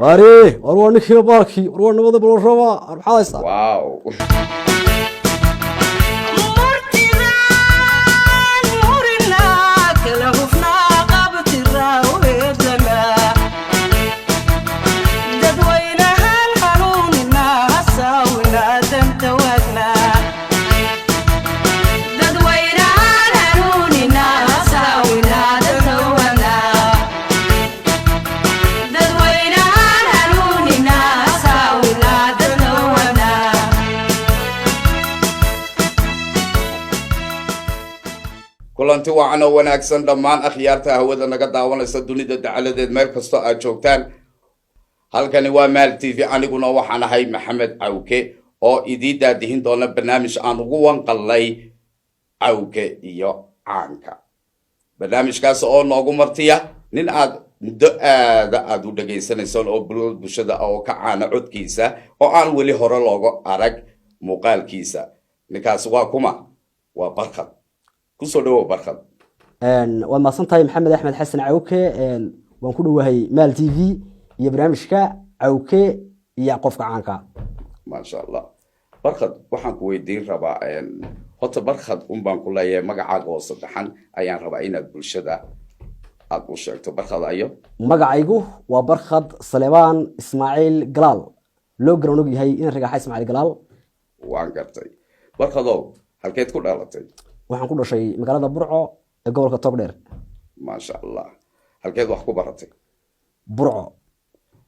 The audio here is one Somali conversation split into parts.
أري أروح نكيل باكي أروح نبض بالروا أروح حايسة واو kulanti wacan oo wanaagsan dhammaan akhyaarta hawada naga daawanaysa dunida dacaladeed meel kasto aad joogtaan halkani waa Maal TV aniguna waxaan ahay Maxamed Cawke oo idii daadihin doona barnaamij aan ugu wanqalay Cawke iyo caanka barnaamijkaas oo noogu martiya nin aad aad u dhageysanaysan oo bulshada oo ka caana codkiisa oo aan wali hore looga arag muuqaalkiisa ninkaas waa kuma waa Barkhad kusoo dhawo Barkhad waan maasantahay Maxamed Axmed Xasan Cawke waan ku dhawahay Maal TV iyo barnaamijka Cawke iyo qofka caanka ma sha Allah Barkhad waxaan ku weydiin rabaa horta Barkhad baan ku leeyahay magacaaga oo saddexan ayaan rabaa inaad bulshada aad u sheegto Barkhad ayo magacaygu waa Barkhad Saleebaan Ismaaciil Galaal loo garan og yahay in raga Ismaaciil Galaal waan gartay Barkhadow halkeed ku dhalatay waxaan ku dhashay magaalada Burco ee gobolka Togdheer ma sha Allah halkeed wax ku baratay Burco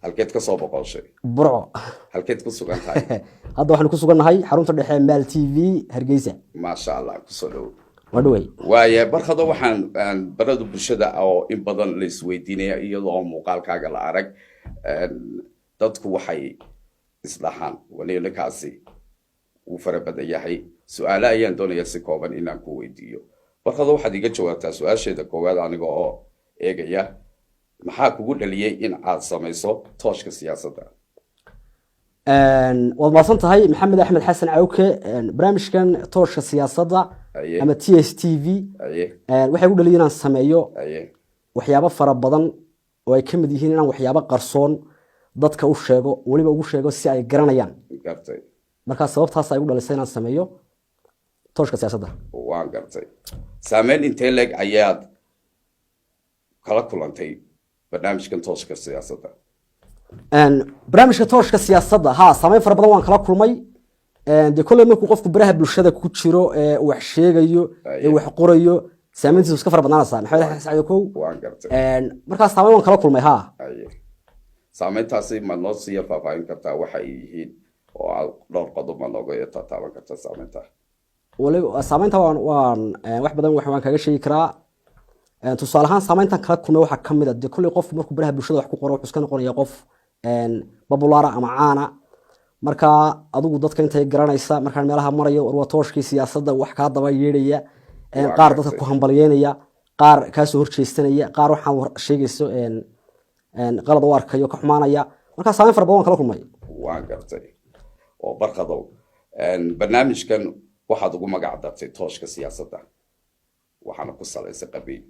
halkeed ka soo boqoshay Burco halkeed ku sugan tahay hadda waxaan ku sugannahay xarunta dhexe Maal TV Hargeysa ma sha Allah ku soo dhaw wadaway waaye Barkhadow waxaan baradu bulshada oo in badan la isweydiinaya iyadoo muuqaalkaaga la arag dadku waxay islahan waliilkaasi uu farabadan yahay su'aalo ayaan doonayaa si kooban inaan ku weydiiyo Barkhadow waxaad iga jawaabtaa su'aasheeda koowaad aniga oo eegaya maxaa kugu dhaliyay in aad samayso tooshka siyaasadda waad maasantahay Maxamed Axmed Xasan Cawke barnaamijkan tooshka siyaasadda ama TSTV waxay ugu dhaliyay inaan sameeyo waxyaabo fara badan oo ay kamid yihiin inaan waxyaabo qarsoon dadka u sheego waliba ugu sheego si ay garanayaan gartay marka sababtaas ay ugu dhalisay inaan sameeyo tooshka siyaasadda waan gartay saameyn intee leeg ayaad kala kulantay barnaamijkan tooshka siyaasadda barnaamijka tooshka siyaasadda ha saameyn fara badan waan kala kulmay de kulay markuu qofku baraha bulshada ku jiro wax sheegayo wax qorayo saameyntiisu iska fara badnaanaysa Maxamed Xasan Saciid kow waan gartay marka saameyn waan kala kulmay ha saameyntaasi ma noo sii faahfaahin kartaa waxa ay yihiin oo dhowr qodob ma nooga taaban kartaa saameynta waliba saameynta waan wax badan waxaan kaga sheegi karaa tusaale ahaan saameyntan kala kulmay waxa kamid ah kulay qofku markuu baraha bulshada wax ku qoro wuxuu iska noqonayaa qof babulaara ama caana marka adigu dadka intay garanaysa markaan meelaha marayo war tooshkii siyaasadda wax ka daba yeedhaya qaar dadka ku hambalyeynaya qaar ka soo horjeestanaya qaar waxaan sheegayso qalad u arkayo ka xumaanaya marka saameyn fara badan kala kulmay waan gartay oo Barkhadow barnaamijkan waxaad ugu magac dartay tooshka siyaasadda waxaana ku salaysay qabiil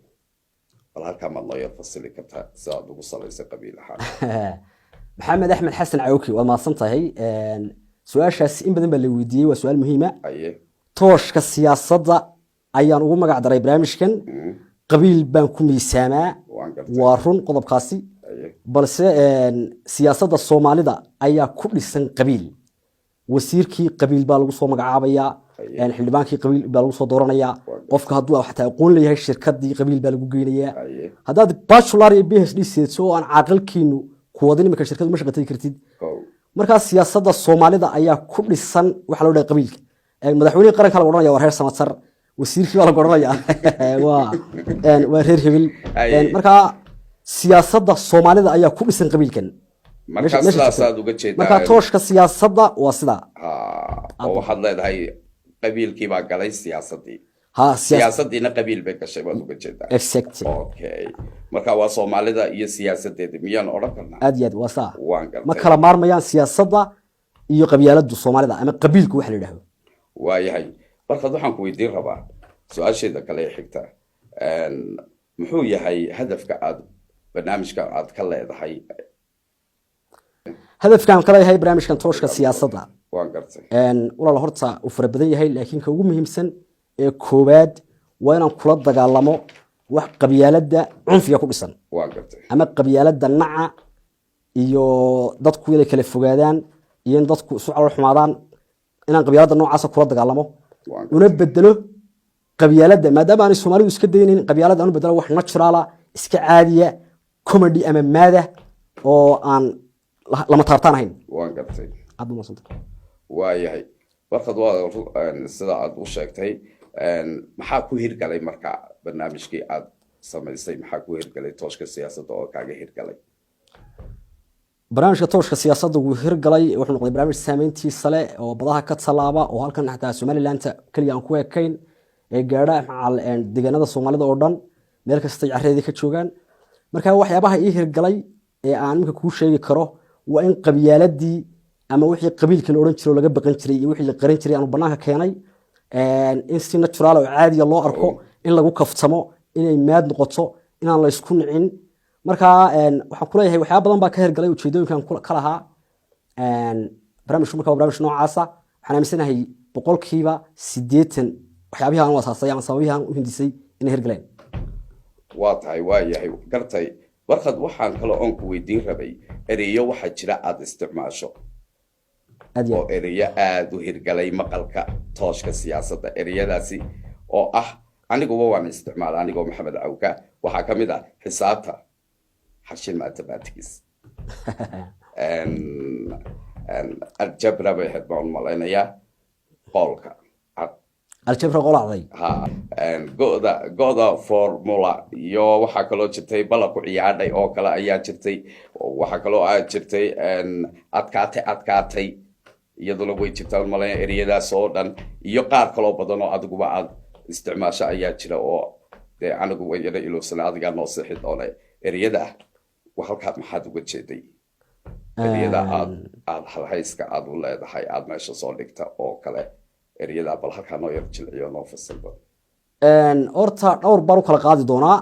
bal halka ma loo fasili kartaa saad ugu salaysay qabiil ahaan Maxamed Axmed Xasan Cawke waa maasantahay su'aashaas in badan baa la weydiiyay waa su'aal muhiim ah tooshka siyaasadda ayaan ugu magac daray barnaamijkan qabiil baan ku miisaamaa waa run qodobkaasi balse siyaasadda Soomaalida ayaa ku dhisan qabiil wasiirkii qabiil baa lagu soo magacaabaya xildhibaankii qabiil baa lagu soo dooranayaa qofka hadduu xataa aqoon leeyahay shirkadii qabiil baa lagu geynayaa haddaad bachelor iyo PhD seedso aan caaqilkiinu ku wadin marka shirkadu ma shaqatay kartid marka siyaasadda Soomaalida ayaa ku dhisan waxa loo dhahay qabiilka madaxweynaha qaranka la oranaya waa reer Samatar wasiirkii waa la oranaya waa reer Hebel marka siyaasadda Soomaalida ayaa ku dhisan qabiilkan marka sidaas uga jeedaa marka tooshka siyaasadda waa sida oo waxaad leedahay qabiilkii baa galay siyaasadii ha siyaasadina qabiil bay gashay baad uga jeedaa exactly okay marka waa Soomaalida iyo siyaasadeeda miyaan oran karnaa aad iyo aad waa saa ma kala maarmayaan siyaasadda iyo qabyaaladda Soomaalida ama qabiilku wax la yiraahdo waayahay Barkhad waxaan ku weydiin rabaa su'aasheeda kale ee xigta muxuu yahay hadafka aad barnaamijka aad ka leedahay hadafkan kala yahay barnaamijkan tooshka siyaasadda waan gartay walaal horta uu fara badan yahay laakiin ka ugu muhiimsan ee koowaad waa inaan kula dagaalamo wax qabyaaladda cunfiga ku dhisan waan gartay ama qabyaaladda naca iyo dadku inay kala fogaadaan iyo in dadku isu calool xumaadaan inaan qabyaaladda noocaas kula dagaalamo una bedelo qabyaaladda maadaama aan Soomaalidu iska daynin qabyaaladda aan bedelo wax natural ah iska caadiya comedy ama maada oo aan lama taabtaan ahayn waan gartay aad ma santa waayahay warqad waa sida aad u sheegtay maxaa ku hirgalay marka barnaamijkii aad samaysay maxaa ku hirgalay tooshka siyaasadda oo kaaga hirgalay barnaamijka tooshka siyaasadda uu hirgalay wuxuu noqday barnaamij saameyntiisa leh oo badaha ka talaaba oo halkan xataa Somaliland kaliya aan ku ekeyn ee gaadha macal deegaanada Soomaalida oo dhan meel kasta carreedii ka joogan marka waxyaabaha ii hirgalay ee aan imika ku sheegi karo waa in qabyaaladii ama wixii qabiilka la oran jiray laga baqan jiray iyo wixii la qaran jiray aan banaanka keenay in si natural oo caadi ah loo arko in lagu kaftamo inay maad noqoto inaan la isku nicin marka waxaan ku leeyahay waxyaabo badan baa ka hirgalay ujeedooyinkan ka lahaa barnaamijku marka barnaamij noocaas ah waxaan aaminsanahay boqolkiiba 80 waxyaabaha aan wasaasay ama sababihi aan u hindisay inay hirgaleen waa tahay waayahay gartay warqad waxaan kale oon ku weydiin rabay ereyo waxaa jira aad isticmaasho oo ereyo aad u hirgalay maqalka tooshka siyaasadda ereyadaasi oo ah aniguba waan isticmaala anigoo Maxamed Cawka waxaa ka mid ah xisaabta xashin mathematics algebra bay had baan malaynayaa qolka algebra qolacday go'da formula iyo waxaa kaloo jirtay balaqu ciyaadhay oo kale ayaa jirtay waxaa kaloo aad jirtay adkaatay iyaduna way jirtaan malayn ereyadaas oo dhan iyo qaar kaloo badan oo adiguba aad isticmaasho ayaa jira oo dee anigu way yara ilowsana adigaa noo seexi doona ereyada halkaad maxaad uga jeeday ereyada aad halhayska aad u leedahay aad meesha soo dhigta oo kale ereyada bal halkaa noo yar jilciyo noo fasilba horta dhowr baan u kala qaadi doonaa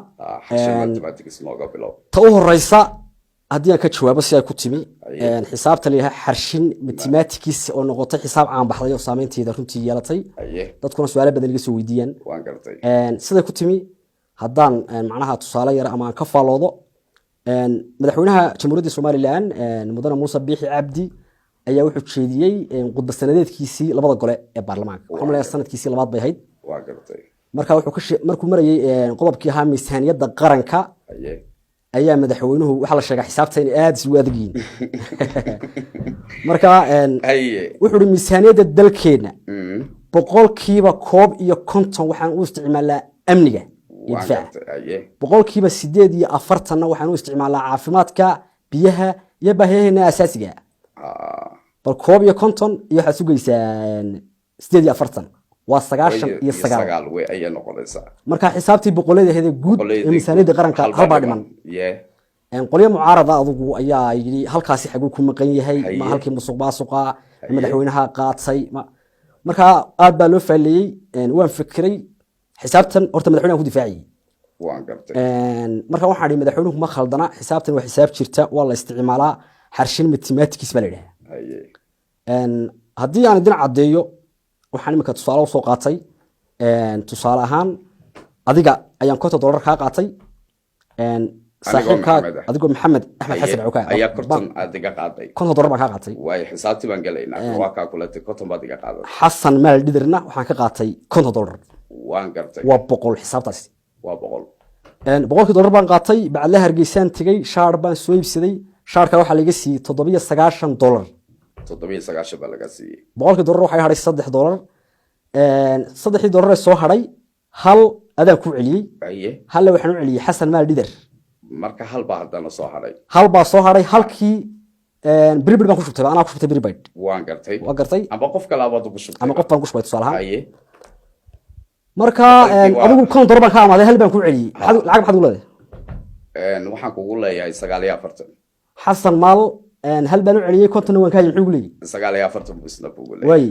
mathematics nooga bilow ta u horeysa haddii aan ka jawaabo si ay ku timi xisaabta leeyahay xarshin mathematics oo noqotay xisaab caan baxday oo saameynteeda runtii yeelatay dadkuna su'aalo badan iga soo weydiiyaan waan gartay sida ku timi haddaan macnaha tusaale yar ama aan ka faaloodo madaxweynaha jamhuuriyadda Somaliland mudane Muuse Biixi Cabdi ayaa wuxuu jeediyay qodba sanadeedkiisii labada gole ee baarlamaanka waxaan leeyahay sanadkiisii labaad bay ahayd waan gartay marka wuxuu markuu marayay qodobkii ahaa miisaaniyadda qaranka ayaa madaxweynuhu waxa la sheegay xisaabta in aad isugu adag yihiin marka wuxuu miisaaniyadda dalkeena boqolkiiba 50 waxaan u isticmaalaa amniga difaac boqolkiiba 48 waxaan u isticmaalaa caafimaadka biyaha iyo baahiyaha asaasiga bal 50 iyo waxa sugaysaa 48 waa 99 way ay noqonaysaa marka xisaabtii boqoleedahay guud ee miisaaniyadda qaranka halba dhiman qoliyo mucaarada adugu ayaa yiri halkaasi xaguu ku maqan yahay ma halkii musuqmaasuqa madaxweynaha qaatay marka aad baa loo faaliyay waan fikiray xisaabtan horta madaxweynaha ku difaaciyay waan gartay marka waxaan dhigay madaxweynuhu ma khaldana xisaabtan waa xisaab jirta waa la isticmaalaa xarshin mathematics baa la yiraahdaa haddii aan idin cadeeyo waxaan imika tusaale soo qaatay tusaale ahaan adiga ayaan $50 ka qaatay saaxiibka adigoo Maxamed Axmed Xasan Cawka ayaa kortan adiga qaaday $50 baan ka qaatay way xisaabtii baan galaynaa waa ka kulatay kortan baad iga qaaday Xasan maal dhidirna waxaan ka qaatay $50 waan gartay waa 100 xisaabtaasi waa 100 $100 baan qaatay bacda Hargeysa tagay shaar baan soo iibsaday shaarka waxa laga siiyay $790 $790 baa laga siiyay $100 waxay haray $3 $3 soo haray hal adaan ku celiyay hal waxaan u celiyay Xasan maal dhidir marka hal baa hadana soo haray hal baa soo haray halkii بريبيد بان كشبتay ana ku shubtay بريبيد waan gartay waa gartay ama qof kale aad ku shubtay ama qof baan ku shubtay tusaalaha marka adigu kon dorban ka amaaday hal baan ku celiyay lacag maxad u leedahay waxaan kugu leeyahay 49 xasan maal hal baan u celiyay konton waan ka hayay muxuu leeyahay 49 isna kugu leeyahay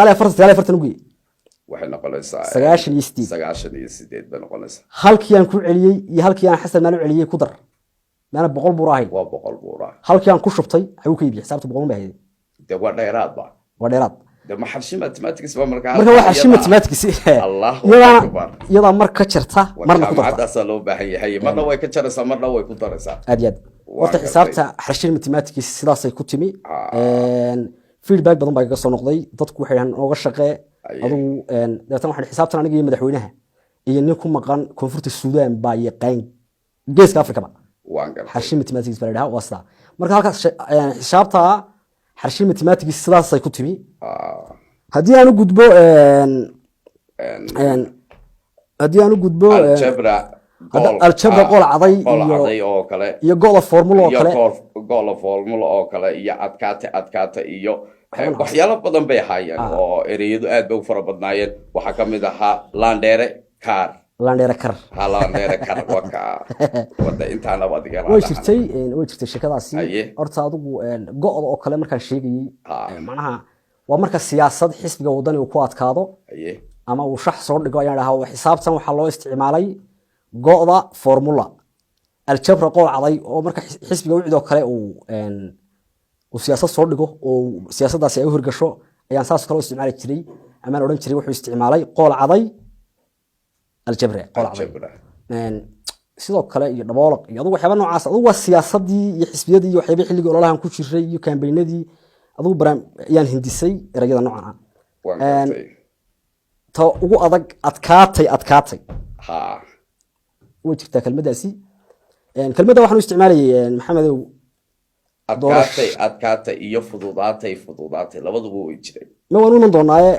way 49 ugu waxay noqonaysaa 98 bay noqonaysaa halkii aan ku celiyay iyo halkii aan xasan maal u celiyay ku dar maana 100 buu raahay waa 100 buura halkii aan ku shubtay ayuu ka iibiyay xisaabta 100 baa de waa dheeraad ba wadheeraad de ma xarshi mathematics ba markaa waxa xarshi mathematics Allahu akbar yada marka jirta marna ku darta marka loo baahan yahay marna way ka jaraysaa marna way ku daraysaa aad waqti xisaabta xarshi mathematics sidaas ay ku timi feedback badan baa ka soo noqday dadku waxay ooga shaqee adigu dadkan waxay xisaabtan aniga iyo madaxweynaha iyo nin ku maqan koonfurta Suudaan baa yaqaan geeska Afrika ba xarshi mathematics baa dhaha wasta marka halka xisaabta xarshi mathematics sidaas ay ku timi haddii aan u gudbo algebra qol caday oo kale iyo go'da formula oo kale iyo adkaata iyo waxyaalo badan bay haayeen oo ereyadu aad bay u fara badnaayeen waxa kamid ahaa landere kar wada intaana wad iga way jirtay shirkadaasi horta adigu go'da oo kale markaan sheegayay macnaha waa marka siyaasad xisbiga wadani uu ku adkaado ama uu shax soo dhigo ayaan dhahaa xisaabtan waxa loo isticmaalay go'da formula algebra qol caday oo marka xisbiga wicid oo kale uu siyaasad soo dhigo oo siyaasadaasi ay u hirgasho ayaan saas kale u isticmaali jiray ama oran jiray wuxuu isticmaalay qol caday algebra qol caday sidoo kale iyo daboolaq iyo adigu waxyaabo noocaas adigu waa siyaasadii iyo xisbiyadii iyo waxyaabo xilliga ololahan ku jiray iyo campaignadii adigu baraan ayaan hindisay erayada noocan ta ugu adag adkaatay way jirtaa kelmadaasi kelmadda waxaan u isticmaalayay maxamedow adkaatay iyo fududaatay labaduba way jireen ma waan u iman doonaaye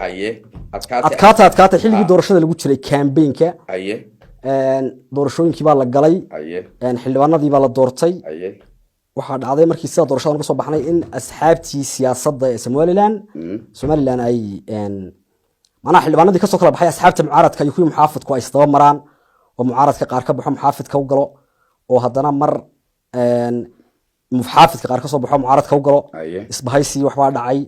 adkaatay xilligii doorashada lagu jiray campaignka doorashooyinkii baa la galay xildhibaanadii baa la doortay waxaa dhacday markii sida doorashada uga soo baxnay in asxaabtii siyaasadda ee Somaliland ay macnaha xildhibaanadii ka soo kala baxay asxaabta mucaaradka iyo kuwii muxaafidku ay isdaba maraan oo mucaaradka qaar ka baxo muxaafidka u galo oo haddana mar muxaafidka qaar ka soo baxo mucaaradka u galo isbahaysi waxbaa dhacay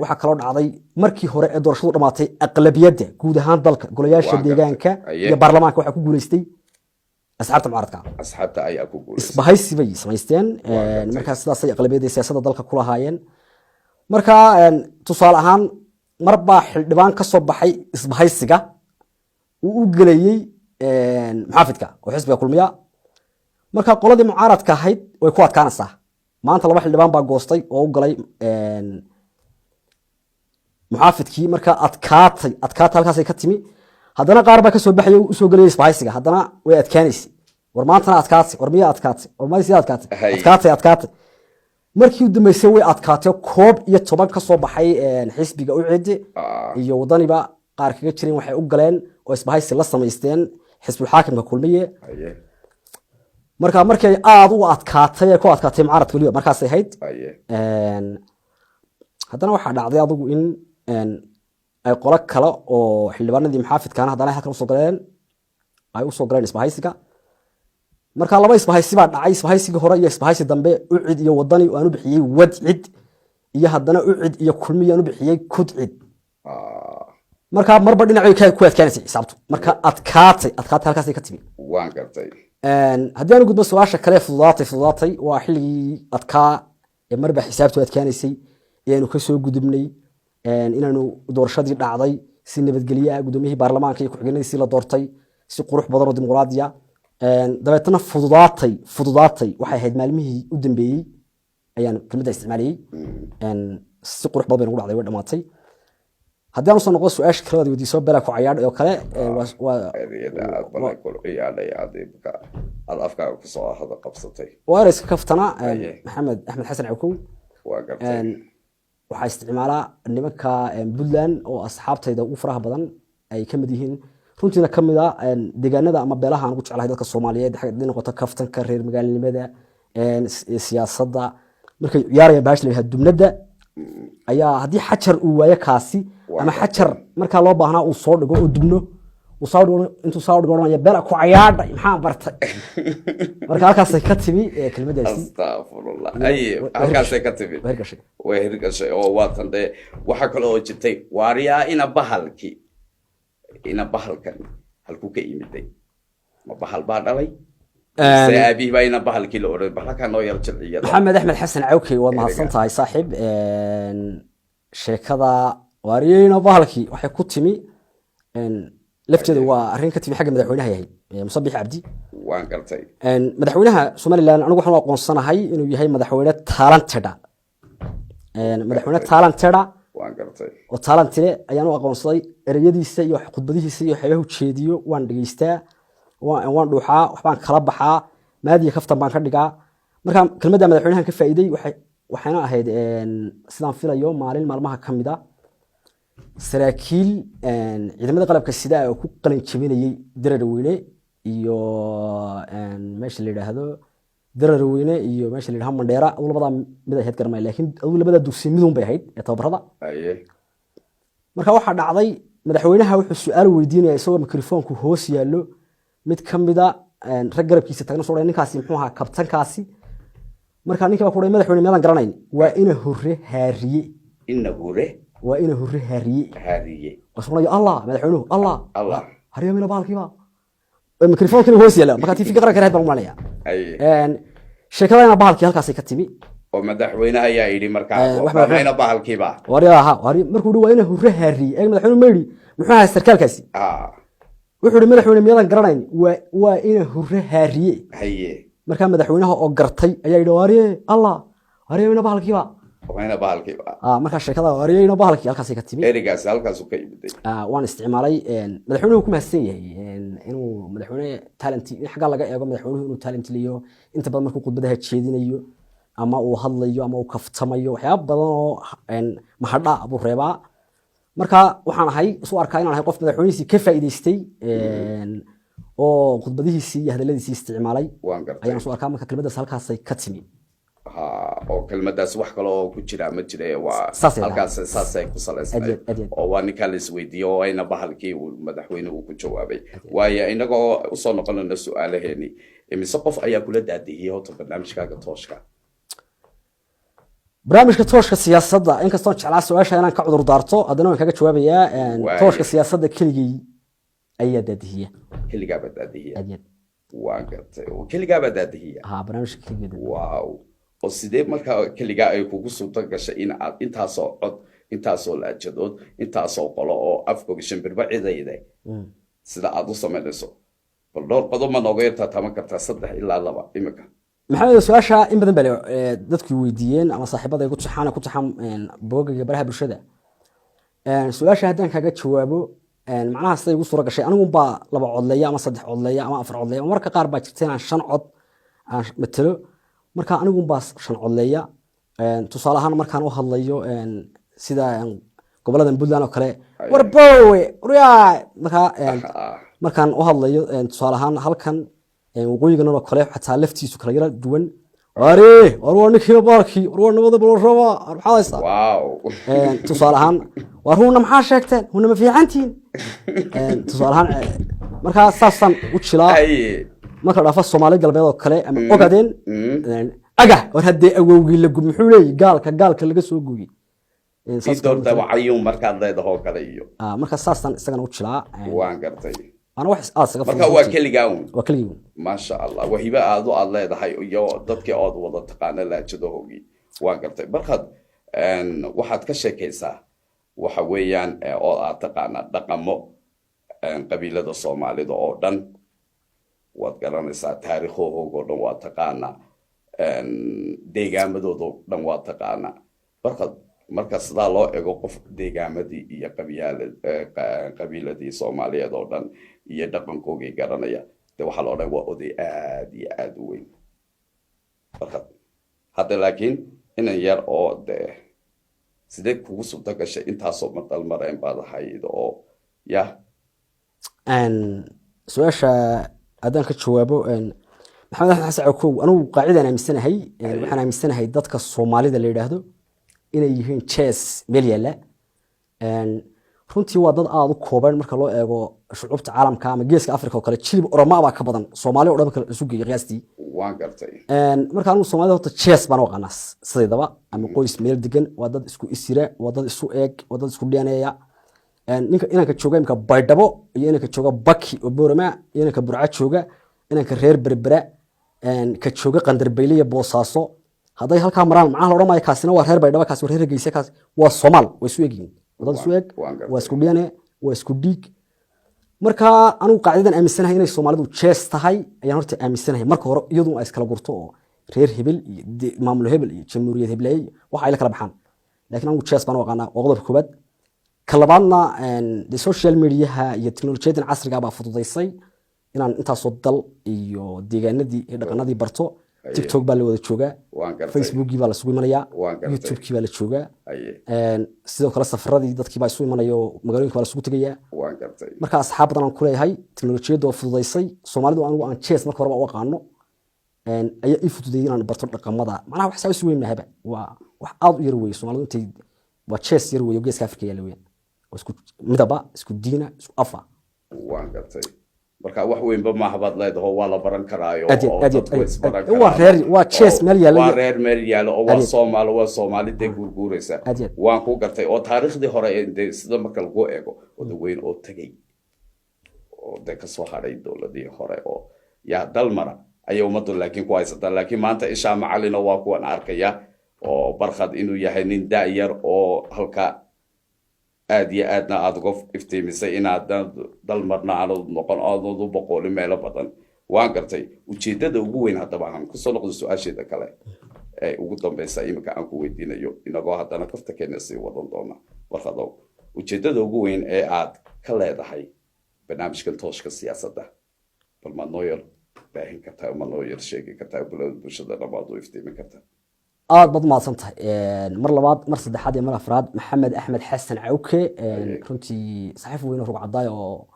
waxa kaloo dhacday markii hore ee doorashadu dhamaatay aqlabiyadda guud ahaan dalka golayaasha deegaanka iyo baarlamaanka waxa ku guuleystay asxaabta mucaaradka ayaa ku guuleystay isbahaysi bay samaysteen markaas sidaas ay aqlabiyadda siyaasadda dalka ku lahaayeen marka tusaale ahaan marba xildhibaan ka soo baxay isbahaysiga uu u galayay muxaafidka oo xisbiga kulmiya marka qoladii mucaaradka ahayd way ku adkaanaysaa maanta laba xildhibaan baa goostay oo u galay muxaafidkii marka adkaatay halkaas ay ka timi haddana qaar baa ka soo baxay oo u soo galayay isbahaysiga haddana way adkaanaysay war maantana adkaatay war miyaa adkaatay war ma sii adkaatay markii u dambeysay way adkaatay 11 ka soo baxay xisbiga u cid iyo wadaniba qaar kaga jireen waxay u galeen oo isbahaysi la samaysteen xisbul xaakimka kulmiye markay aad u adkaatay ku adkaatay mucaaradka waliba markaas ay hayd haddana waxaa dhacday adigu in ay qolo kale oo xildhibaanadii muxaafidkaana haddana halkan usoo galeen isbahaysiga marka laba isbahaysi baa dhacay isbahaysigii hore iyo isbahaysi dambe u cid iyo wadani aan u bixiyay wadcid iyo haddana u cid iyo kulmiye aan u bixiyay kudcid marka marba dhinacay ku adkaanaysay xisaabtu marka adkaatay halkaas ay ka timi waan gartay haddii aan gudbo su'aasha kale fududaatay waa xilligii adkaa ee marba xisaabtu adkaanaysay ayaanu ka soo gudubnay inaanu doorashadii dhacday si nabadgelyo ah gudoomiyihii baarlamaanka iyo ku-xigeenadii si la doortay si qurux badan oo dimuqraadiya dabeetana fududaatay waxay ahayd maalmihii u dambeeyey ayaan kelmadda isticmaalayay si qurux badan bay nagu dhacday way dhamaatay haddii aan usoo noqdo su-aasha kale waad weydiiso bela ku cayaadh oo kale waa ereyska kaftana maxamed axmed xasan cawkow waxaa isticmaalaa nimanka puntland oo asxaabtayda ugu faraha badan ay ka mid yihiin runtiina ka mid a deegaanada ama beelaha aan ugu jeclahay dadka soomaaliyeed hadday noqoto kaftanka reer magaalanimada siyaasadda markay ciyaarayaan bahasha la yidhahda dubnadda ayaa haddii xajar uu waayo kaasi ama xajar markaa loo baahnaa uu soo dhigo oo dubno intuu saa dhigo odhanaya bela ku cayaadhay maxaa bartay marka halkaasay ka timi kelmadaasi astafurullah halkaasay ka timi way hirgashay oo waatan dee waxaa kale oo jirtay waariyaa ina bahalkan halkuu ka yimiday ma bahal baa dhalay سأبيه بين بحال كيلو بحال كان نوير جلعية محمد أحمد حسن عوكي ومعصنت هاي صاحب شيكada waariyeyna bahalkii waxay ku timi lafteedu waa arrin ka timi xagga madaxweynaha yahay Musabix Cabdi waan gartay madaxweynaha Soomaaliland anigu waxaan aqoonsanahay inuu yahay madaxweyne talented waan gartay oo talented ayaan u aqoonsaday ereyadiisa iyo khudbadihiisa iyo waxyaabo u jeediyo waan dhageystaa waan dhuuxaa waxbaan kala baxaa maadiya kaftan baan ka dhigaa marka kelmadda madaxweynaha ka faa'iiday waxayna ahayd sidaan filayo maalmaha kamid ah saraakiil ciidamada qalabka sida oo ku qalin jabinayay Daraweyne iyo meesha la yiraahdo Daraweyne iyo meesha la yiraahdo Mandheera labada mid ay had garmay laakiin labada dugsi midun bay ahayd ee tababarada marka waxa dhacday madaxweynaha wuxuu su'aal weydiinayay isagoo mikrofoonku hoos yaalo mid kamida rag garabkiisa tagna soo dhayn ninkaasi muxuu ahaa kabtankaasi marka ninka ku madaxweyne meelan garanayn waa ina hore haariye waa ina hore haariye wasoonayo Allah madaxweynuhu Allah hariyo mina baalkiiba mikrofoonka hoos yaala marka tii fikra karaad baan malaya sheekadana baalkii halkaas ay ka timi oo madaxweynaha ayaa yiri markaa waxbayna baalkiiba wari markuu waa ina hore haariye madaxweynuhu meeyri muxuu ahaa sarkaalkaasi wuxuu madaxweyne meelan garanayn waa ina hore haariye marka madaxweynaha oo gartay ayaa yiri wariye Allah hariyo bahalkiiba marka sheekada wariyeena bahalkii halkaas ay ka timi erigaas halkaas uu ka yimid waan isticmaalay madaxweynuhu ku mahadsan yahay inuu madaxweyne talent xaga laga eego madaxweynuhu inuu talent liyo inta badan markuu khudbadaha jeedinayo ama uu hadlayo ama uu kaftamayo waxyaabo badan oo mahadha abu reeba marka waxaan ahay soo arkaa inaan ahay qof madaxweynihiisa ka faa'iideystay oo khudbadihiisa iyo hadaladiisa isticmaalay ayaan soo arkaa marka kelmaddaas halkaas ay ka timi oo kelmadaas wax kale oo ku jira ma jira waa halkaas saasay ku salaysay oo waa ninka la isweydiyo oo ayna bahalkii madaxweynuhu ku jawaabay waayo inagoo u soo noqonayna su'aalaheeni imise qof ayaa kula daadiyay hota barnaamijkaaga tooshka barnaamijka tooshka siyaasadda inkastoo jeclaa su'aasha inaan ka cudur daarto haddana waan kaga jawaabayaa tooshka siyaasadda keligii ayaa daadihiya keligaa daadihiya waan gartay oo keligaa daadihiya barnaamijka keligii wow oo sidee markaa keligaa ay kugu suurto gashay in aad intaasoo cod intaasoo laajadood intaasoo qolo oo afkooga shimbirba cidayde sida aad u samaynayso bal dhowr qodob ma nooga yartaa tama kartaa 3 ilaa 2 imika maxamed su'aasha in badan baa dadku weydiiyeen ama saaxiibada ay ku taxaan boogaga baraha bulshada su'aasha haddaan kaga jawaabo macnaha siday ugu suura gashay anigu baa 2 codleeya ama 3 codleeya ama 4 codleeya marka qaar baa jirtay inaan 5 cod aan matalo marka anigu baa 5 codleeya tusaale ahaan markaan u hadlayo sida gobolada Puntland oo kale warbowe markaan u hadlayo tusaale ahaan halkan waqooyigan oo kale xataa laftiisu kala yara duwan war ninkii baarkii war nabada baloraba arxaaysa tusaale ahaan war huuna maxaa sheegteen huuna ma fiicantiin tusaale ahaan marka saasan u jilaa marka dhafa Soomaali galbeed oo kale ama ogaadeen aga war hadee awowgii la gub muxuu leeyahay gaalka laga soo gooyay doorta wacayuu markaad leedahay kale iyo marka saasan isagana u jilaa waan gartay أنا واحد أصلاً marka waa keligaun وكليون ما شاء الله wahiba aad u aad leedahay iyo dadkii aad wada taqaan laajadoogi waan gartay barkad waxaad ka sheekaysaa waxa weeyaan oo aad taqaan dhaqamo qabiilada Soomaalida oo dhan waad garanaysaa taariikhooda oo dhan waad taqaana deegaamadooda dhan waad taqaana barkad marka sidaa loo eego qof deegaamadii iyo qabiiladii Soomaaliyeed oo dhan iyo dhaqankooda garanaya waxa loo dhan waa oday aad iyo aad u weyn hadda laakiin inan yar oo sidee kugu suurta gashay intaasoo maqal mareen baad ahayd oo ya su'aasha haddaan ka jawaabo maxamed axmed xasan cawkow anigu qaacidaan aaminsanahay waxaan aaminsanahay dadka Soomaalida la yidhaahdo inay yihiin chess meel yaala runtii waa dad aad u kooban marka loo eego shucuubta caalamka ama geeska Afrika oo kale jilib Oromo baa ka badan Soomaali oo dhan kala isu geeyay qiyaastii waan gartay marka anigu Soomaalida horta chess baan u qanaas sideedaba ama qoys meel degan waa dad isku isira waa dad isu eeg waa dad isku dhiyaaneeya inanka jooga Baydhabo iyo inanka jooga Baki oo Boorama iyo inanka Burca jooga inanka reer Berbera ka jooga qandarbeyle iyo boosaaso hadday halkaa maraan macnaha la odhan maayo kaasina waa reer baydhabo kaasi waa reer Hargeysa kaasi waa Soomaal way isu egyihiin wadada isu eg waa isku dhiyane waa isku dhiig marka anigu qaacidadan aaminsanahay inay Soomaalidu jees tahay ayaan horta aaminsanahay marka hore iyadu ay iskala gurto oo reer hebel iyo maamul hebel iyo jamhuuriyad hebelay waxa ay la kala baxaan laakiin anigu jees baan u aqaanaa qodobka koobaad ka labaadna the social media iyo teknolojiyada casriga baa fududeysay inaan intaasoo dal iyo deegaanadii iyo dhaqanadii barto TikTok baa la wada joogaa Facebook baa la sugu imanayaa YouTube baa la joogaa sidoo kale safaradii dadkii baa isu imanayo magaalooyinka baa la sugu tagayaa marka asxaab badan aan ku leeyahay teknolojiyada oo fududeysay Soomaalidu anigu aan jees marka horeba u aqaano ayaa ii fududeeyay inaan barto dhaqamada macnaha wax saas weyn mahaba waa wax aad u yar weey Soomaalidu intay waa jees yar weey geeska Afrika yaala weey isku midaba isku diina isku afa waan gartay marka wax weynba ma habad leedahay waa la baran karaayo waa jees meel yaala waa reer meel yaala oo waa Soomaalida gurguuraysa waan ku gartay oo taariikhdii hore ee sida marka lagu eego wada weyn oo tagay oo ka soo haray dawladii hore oo yaa dalmara ayay umadu laakiin ku haysataa laakiin maanta isha macalina waa kuwan arkaya oo barkhad inuu yahay nin daayar oo halka aad iyo aadna aad uga iftiimisay inaad dalmarna aanu noqon aanu boqol meelo badan waan gartay ujeedada ugu weyn hadaba aan ku soo noqdo su'aasheeda kale ee ugu dambaysa imika aan ku weydiinayo inagoo haddana kafta keena sii wadan doona barkhadow ujeedada ugu weyn ee aad ka leedahay barnaamijkan tooshka siyaasadda bal ma nooyar baahin kartaa ma nooyar sheegi kartaa bulshada dhammaad u iftiimin kartaa aad bad maadsan tahay mar labaad mar saddexaad iyo mar afraad Maxamed Axmed Xasan Cawke runtii saxiif weyn oo rugcaday oo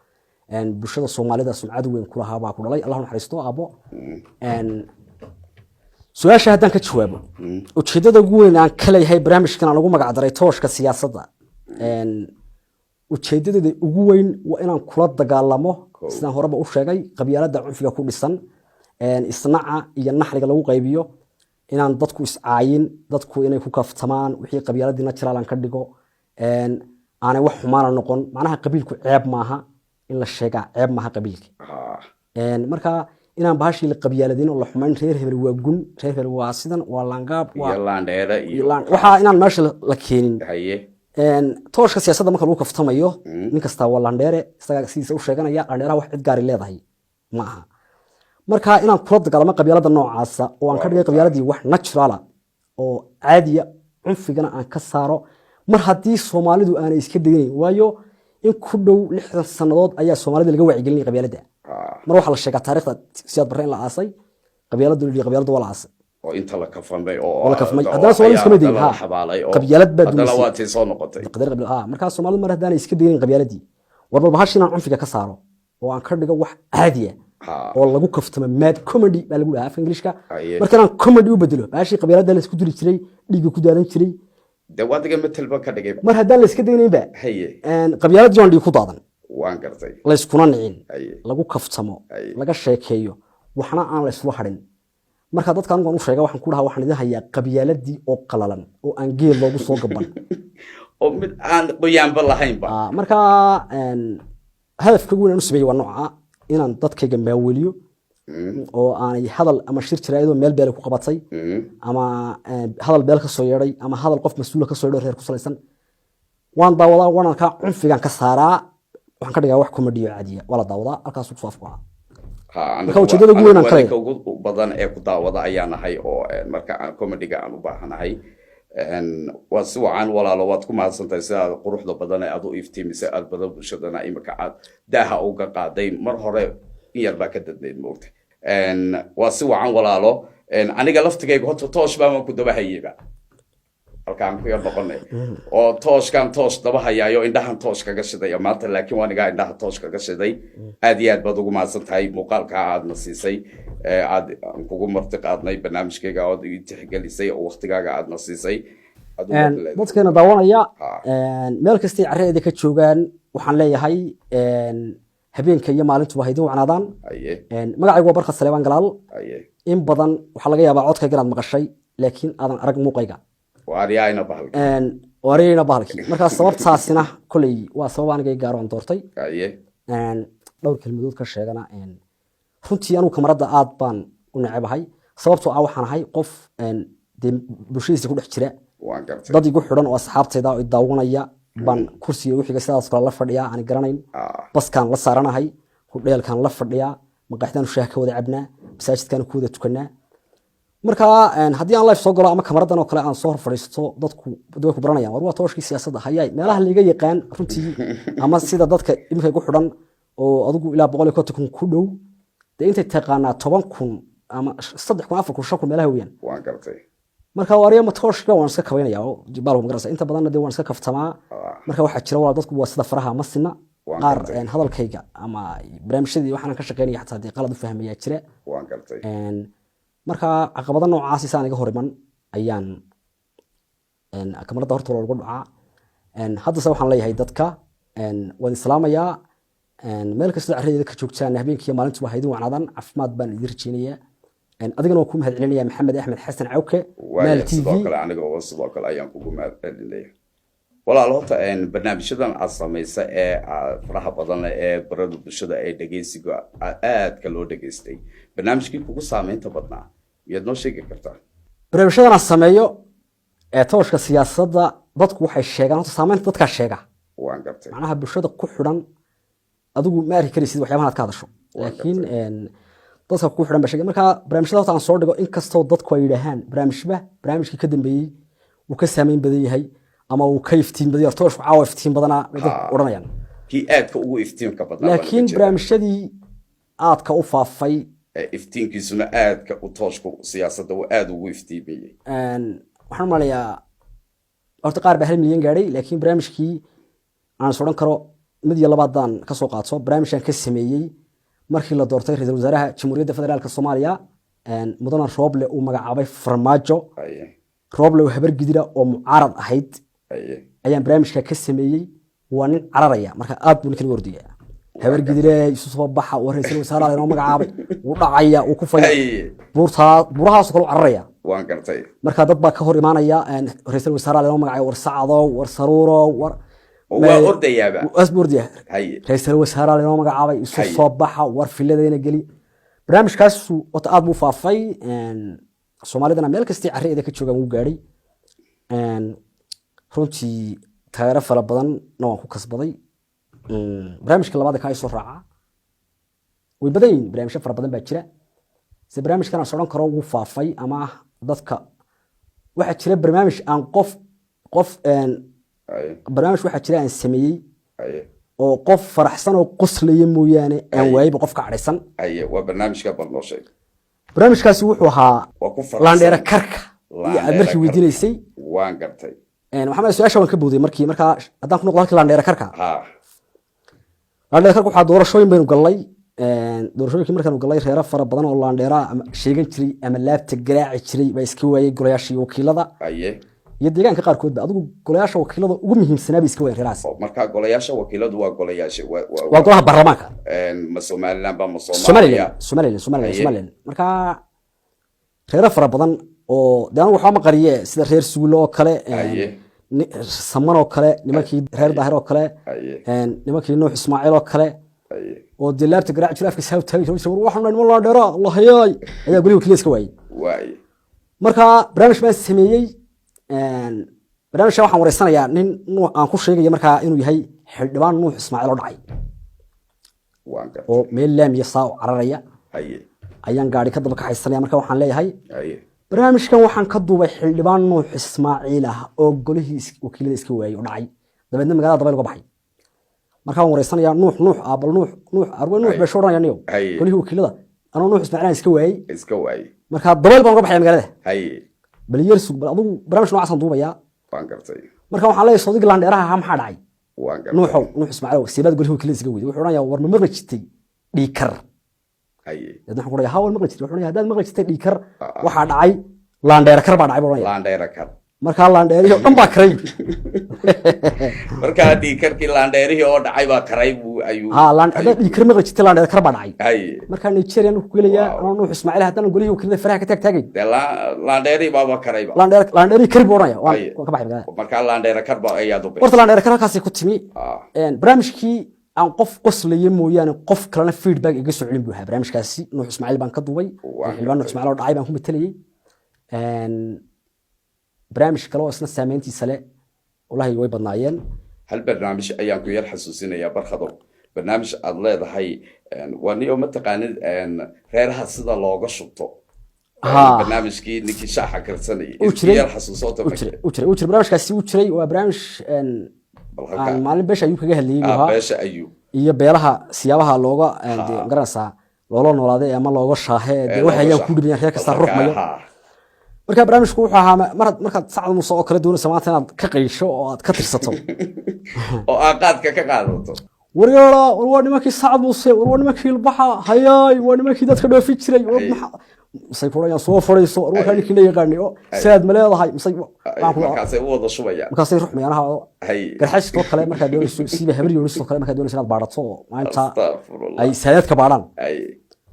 bulshada Soomaalida sumcad weyn ku lahaa baa ku dhalay Allahu naxariisto abo su'aasha haddaan ka jawaabo ujeedada ugu weyn aan ka leeyahay barnaamijkan aan ugu magac daray tooshka siyaasadda ujeedada ugu weyn waa inaan kula dagaalamo sidaan horeba u sheegay qabyaaladda cunfiga ku dhisan isnaca iyo naxriga lagu qaybiyo inaan dadku iscaayin dadku inay ku kaftamaan wixii qabyaaladii natural aan ka dhigo aanay wax xumaan noqon macnaha qabiilku ceeb maaha in la sheega ceeb maaha qabiilka marka inaan bahashi la qabyaaladin oo la xumaan reer hebel waa gun reer hebel waa sidan waa laangaab waa laandheera iyo waxa inaan meesha la keenin tooshka siyaasadda marka lagu kaftamayo nin kasta waa laandheere isaga sidiisa u sheeganaya laandheeraha wax cid gaar leedahay maaha marka inaan kula dagaalamo qabyaalada noocaas oo aan ka dhigay qabyaaladii wax natural oo caadiya cunfigana aan ka saaro mar hadii Soomaalidu aanay iska degayn waayo in ku dhow 60 sanadood ayaa Soomaalida laga wacyi gelinay qabyaalada mar waxa la sheegaa taariikhda siyaad bareen la aasay qabyaaladu wala aasay oo inta la kafamay oo la kafamay haddana Soomaalidu iska mideen ha qabyaalad baa haddana waa tii soo noqotay marka Soomaalidu mar hadaan iska degayn qabyaaladii warba bahashina cunfiga ka saaro oo aan ka dhigo wax caadiya oo lagu kaftamo mad comedy baa lagu dhahaa Englishka marka aan comedy u bedelo baashi qabyaalada la isku diri jiray dhiga ku daadan jiray dawadiga metelba ka dhigay mar haddaan la iska deynayba qabyaalada joon dhig ku daadan waan gartay la iskuna nicin lagu kaftamo laga sheekeeyo waxna aan la isla harin marka dadka aan u sheegay waxaan ku dhahaa waxaan idin hayaa qabyaaladii oo qalalan oo aan geel loogu soo gaban oo mid aan qoyaanba lahaynba marka hadafka weyn aan u sameeyay waa nooca inaan dadkayga maaweliyo oo aanay hadal ama shir jiraayado meel beel ku qabatay ama hadal beel ka soo yeeray ama hadal qof mas'uul ka soo yeeray reer ku salaysan waan daawadaa waan ka cunfigan ka saaraa waxaan ka dhigaa wax comedy caadiya wala daawadaa halkaas ku soo afqaa marka ujeedada ugu weyn aan kale ugu badan ee ku daawada ayaan ahay oo marka aan comedy-ga aan u baahanahay waa si wacan walaalo waad ku mahadsantahay sida quruxda badan ee aad u iftiimisay aad badan bulshadana imika aad daaha uga qaaday mar hore yar baa ka dadneed moogtay waa si wacan walaalo aniga laftigayga horta toosh baan ku daba hayayba halkaan ku yar noqonay oo tooshkan toosh daba hayaayo indhahan toosh kaga shiday maanta laakiin waan iga indhaha toosh kaga shiday aad iyo aad baad ugu mahadsantahay muuqaalka aad na siisay aad kugu marti qaadnay barnaamijkayga aad ii tixgelisay oo waqtigaaga aad na siisay dadkeena daawanaya meel kasta carreeda ka joogaan waxaan leeyahay habeenka iyo maalintu waa idin wacnaadaan magacaygu waa Barkad Saleebaan Galaal in badan waxa laga yaabaa codkayga inaad maqashay laakiin aadan arag muuqayga waariyayna bahalki marka sababtaasina kulay waa sabab aniga gaar aan doortay dhowr kelmadood ka sheegana runtii anu kamarada aad baan u nacabahay sababtoo ah waxaan ahay qof dee bulshadiisa ku dhex jira waan gartay dad igu xidhan oo asxaabtayda oo daawanaya baan kursiga wixiga sidaas kale la fadhiyaa aan garanayn baskaan la saaranahay hudheelkaan la fadhiyaa maqaaxidaan shaah ka wada cabnaa masaajidkaan ku wada tukanaa marka haddii aan live soo galo ama kamaradan oo kale aan soo hor fadhiisto dadku way ku baranayaan war waa tooshkii siyaasadda hayay meelaha liiga yaqaan runtii ama sida dadka imika igu xidhan oo adigu ilaa 150 ku dhow de intay taqaanaa 10,000 ama 3,000 4,000 5,000 meelaha weeyaan waan gartay marka waariya ma tooshka waan iska kabaynaya oo jibaal magarasa inta badan de waan iska kaftamaa marka waxa jira walaal dadku waa sida faraha ma sina qaar hadalkayga ama barnaamijyadii waxaan ka shaqeynaya xataa de qalad u fahmaya jira waan gartay marka caqabada noocaas isaan iga horiman ayaan kamarada horta lagu dhacaa hadda waxaan leeyahay dadka waan islaamayaa meel kasta carreeyada ka joogtaan habeenkii maalintii waa haydin wacnadan caafimaad baan idin rajeynayaa adigana waan ku mahad celinayaa maxamed axmed xasan cawke maal tv sidoo kale ayaan kugu mahad celinayaa walaal horta barnaamijyadan aad samaysa ee faraha badan ee barada bulshada ay dhageysiga aadka loo dhageystay barnaamijkii kugu saameynta badnaa miyaad noo sheegi kartaa barnaamijyadan aan sameeyo ee tooshka siyaasadda dadku waxay sheegaan horta saameynta dadkaa sheega waan gartay macnaha bulshada ku xidhan adigu ma arki karaysid waxyaabaha aad ka hadasho laakiin dadka ku xidhan ba sheegay marka barnaamijyada horta aan soo dhigo inkastoo dadku ay yidhaahaan barnaamijkii ka dambeeyey uu ka saameyn badan yahay ama uu ka iftiin badan yahay tooshku caawa iftiin badanaa bay dadku odhanayaan kii aadka ugu iftiinka badnaa laakiin barnaamijyadii aadka u faafay iftiinkiisuna aadka u tooshku siyaasadda uu aad ugu iftiimiyey waxaan malayaa horta qaar baa 1 milyan gaadhay laakiin barnaamijkii aan soo dhan karo mid iyo labaadaan ka soo qaadso barnaamijkan ka sameeyey markii la doortay ra'iisul wasaaraha jamhuuriyadda federaalka Soomaaliya mudane Roble uu magacaabay Farmaajo Roble oo habar gidira oo mucaarad ahayd ayaan barnaamijka ka sameeyey waa nin cararaya marka aad buu ninkan wardiya habar gidira isu soo baxa oo ra'iisul wasaaraha inoo magacaabay uu dhacaya uu ku fayay burahaas kale cararaya waan gartay marka dad baa ka hor imaanaya ra'iisul wasaaraha inoo magacaabay war sacado war saruuro war waa ordayaaba asburdiya ra'iisul wasaaraha inoo magacaabay isu soo baxa war filadeena gali barnaamijkaas oo aad buu faafay Soomaalidana meel kasta carreeyada ka joogan uu gaaray runtii taageero fara badan waan ku kasbaday barnaamijka labaad ka ay soo raaca way badan yihiin barnaamijyo fara badan baa jira si barnaamijkan aan soo dhan karo uu faafay ama dadka waxa jira barnaamij aan qof barnaamij waxa jira aan sameeyey oo qof faraxsan oo qoslaya mooyaane aan waayba qof ka cadhaysan waa barnaamijka balnoo sheeg barnaamijkaasi wuxuu ahaa laandheera karka iyo aad markii weydiinaysay waan gartay maxamed su'aasha waan ka booday markii markaa haddaan ku noqdo halkii laandheera karka laandheera karka waxaa doorashooyin baynu gallay doorashooyinkii markaanu gallay reero fara badan oo laandheera sheegan jiray ama laabta garaaci jiray baa iska waayey golayaashii wakiilada iyo deegaanka qaarkood ba adigu golayaasha wakiilada ugu muhiimsanaa bay iska waayeen reerahaas marka golayaasha wakiiladu waa golayaasha waa golaha baarlamaanka ma Somaliland ba ma Somaliland marka reero fara badan oo daan waxa ma qariye sida reer Suulo oo kale saman oo kale nimankii reer Daahir oo kale nimankii Nuux Ismaaciil oo kale oo dilaabta garaac jira afka saab taagay waxaan nimo la dheera Allah hayay ayaa guriga wakiilada iska waayay marka barnaamij baan sameeyay barnaamijka waxaan wareysanayaa nin aan ku sheegay markaa inuu yahay xildhibaan Nuux Ismaaciil oo dhacay oo meel laamiya saa cararaya ayaan gaari ka daba ka haysanaya marka waxaan leeyahay barnaamijkan waxaan ka duubay xildhibaan Nuux Ismaaciil ah oo golihii wakiilada iska waayay oo dhacay dabeedna magaalada Dabayl uga baxay marka waan wareysanayaa Nuux abal Nuux arwa Nuux baa shooranaya niyo golihii wakiilada anoo Nuux Ismaaciil iska waayay marka Dabayl baan uga baxay magaalada bal yeersu bal adigu barnaamij noocaas aan duubaya waan gartay marka waxaan leeyahay Soodig laandheeraha maxaa dhacay waan gartay Nuux Ismaaciil siibad golihii wakiilada iska waayay wuxuu oranayaa war ma maqli jirtay dhiikar dadna waxaan ku leeyahay hawl maqli jirtay wuxuu leeyahay haddaad maqli jirtay dhiikar waxa dhacay laandheera kar baa dhacay buu leeyahay laandheera kar marka laandheeriyo dhan baa karay marka dhiikarkii laandheerihi oo dhacay baa karay buu ayuu laandheera dhiikar maqli jirtay laandheera kar baa dhacay marka Nigeria ku gelayaa anoo Nuux Ismaaciil haddana golihii wakiilada faraha ka taagay laandheeri baa karayba laandheeri kar buu leeyahay waan ka baxay marka laandheera kar baa ayaa dubay horta laandheera kar halkaas ku timi barnaamijkii aan qof qoslaya mooyaane qof kalena feedback iga soo celin buu ahaa barnaamijkaasi nuux ismaaciil baan ka duubay xildhibaan nuux ismaaciil oo dhacay baan ku matalayay barnaamij kale oo isna saameyntiisa leh wallahi way badnaayeen hal barnaamij ayaan ku yar xasuusinayaa barkadow barnaamij aad leedahay waa niyo mataqaanid reeraha sida looga shubto barnaamijkii ninkii shaaxa karsanayay yar xasuusooto u jiray barnaamijkaasi u jiray waa barnaamij maalin beesha ayuu kaga hadlayay beesha ayuu iyo beelaha siyaabaha looga garanaysaa loola noolaaday ama looga shaahee dee waxay ayaan ku dhibiyaan reer kasta ruuxmayo marka barnaamijku wuxuu ahaa markaad sacad muuse oo kale doonaysa maanta inaad ka qaysho oo aad ka tirsato oo aad qaadka ka qaadato waryaala war waa nimankii sacad muuse war waa nimankii ilbaxa hayaay waa nimankii dadka dhoofi jiray masay furayaan soo furayso war waxaa ninkii la yaqaanay oo saad ma leedahay markaasay u wada shubayaan markaasay ruuxmayaanaha garxaystoo kale markaad doonayso siiba habar yoonistoo kale markaad doonayso inaad baadhato oo maalinta ay saadaadka baadhaan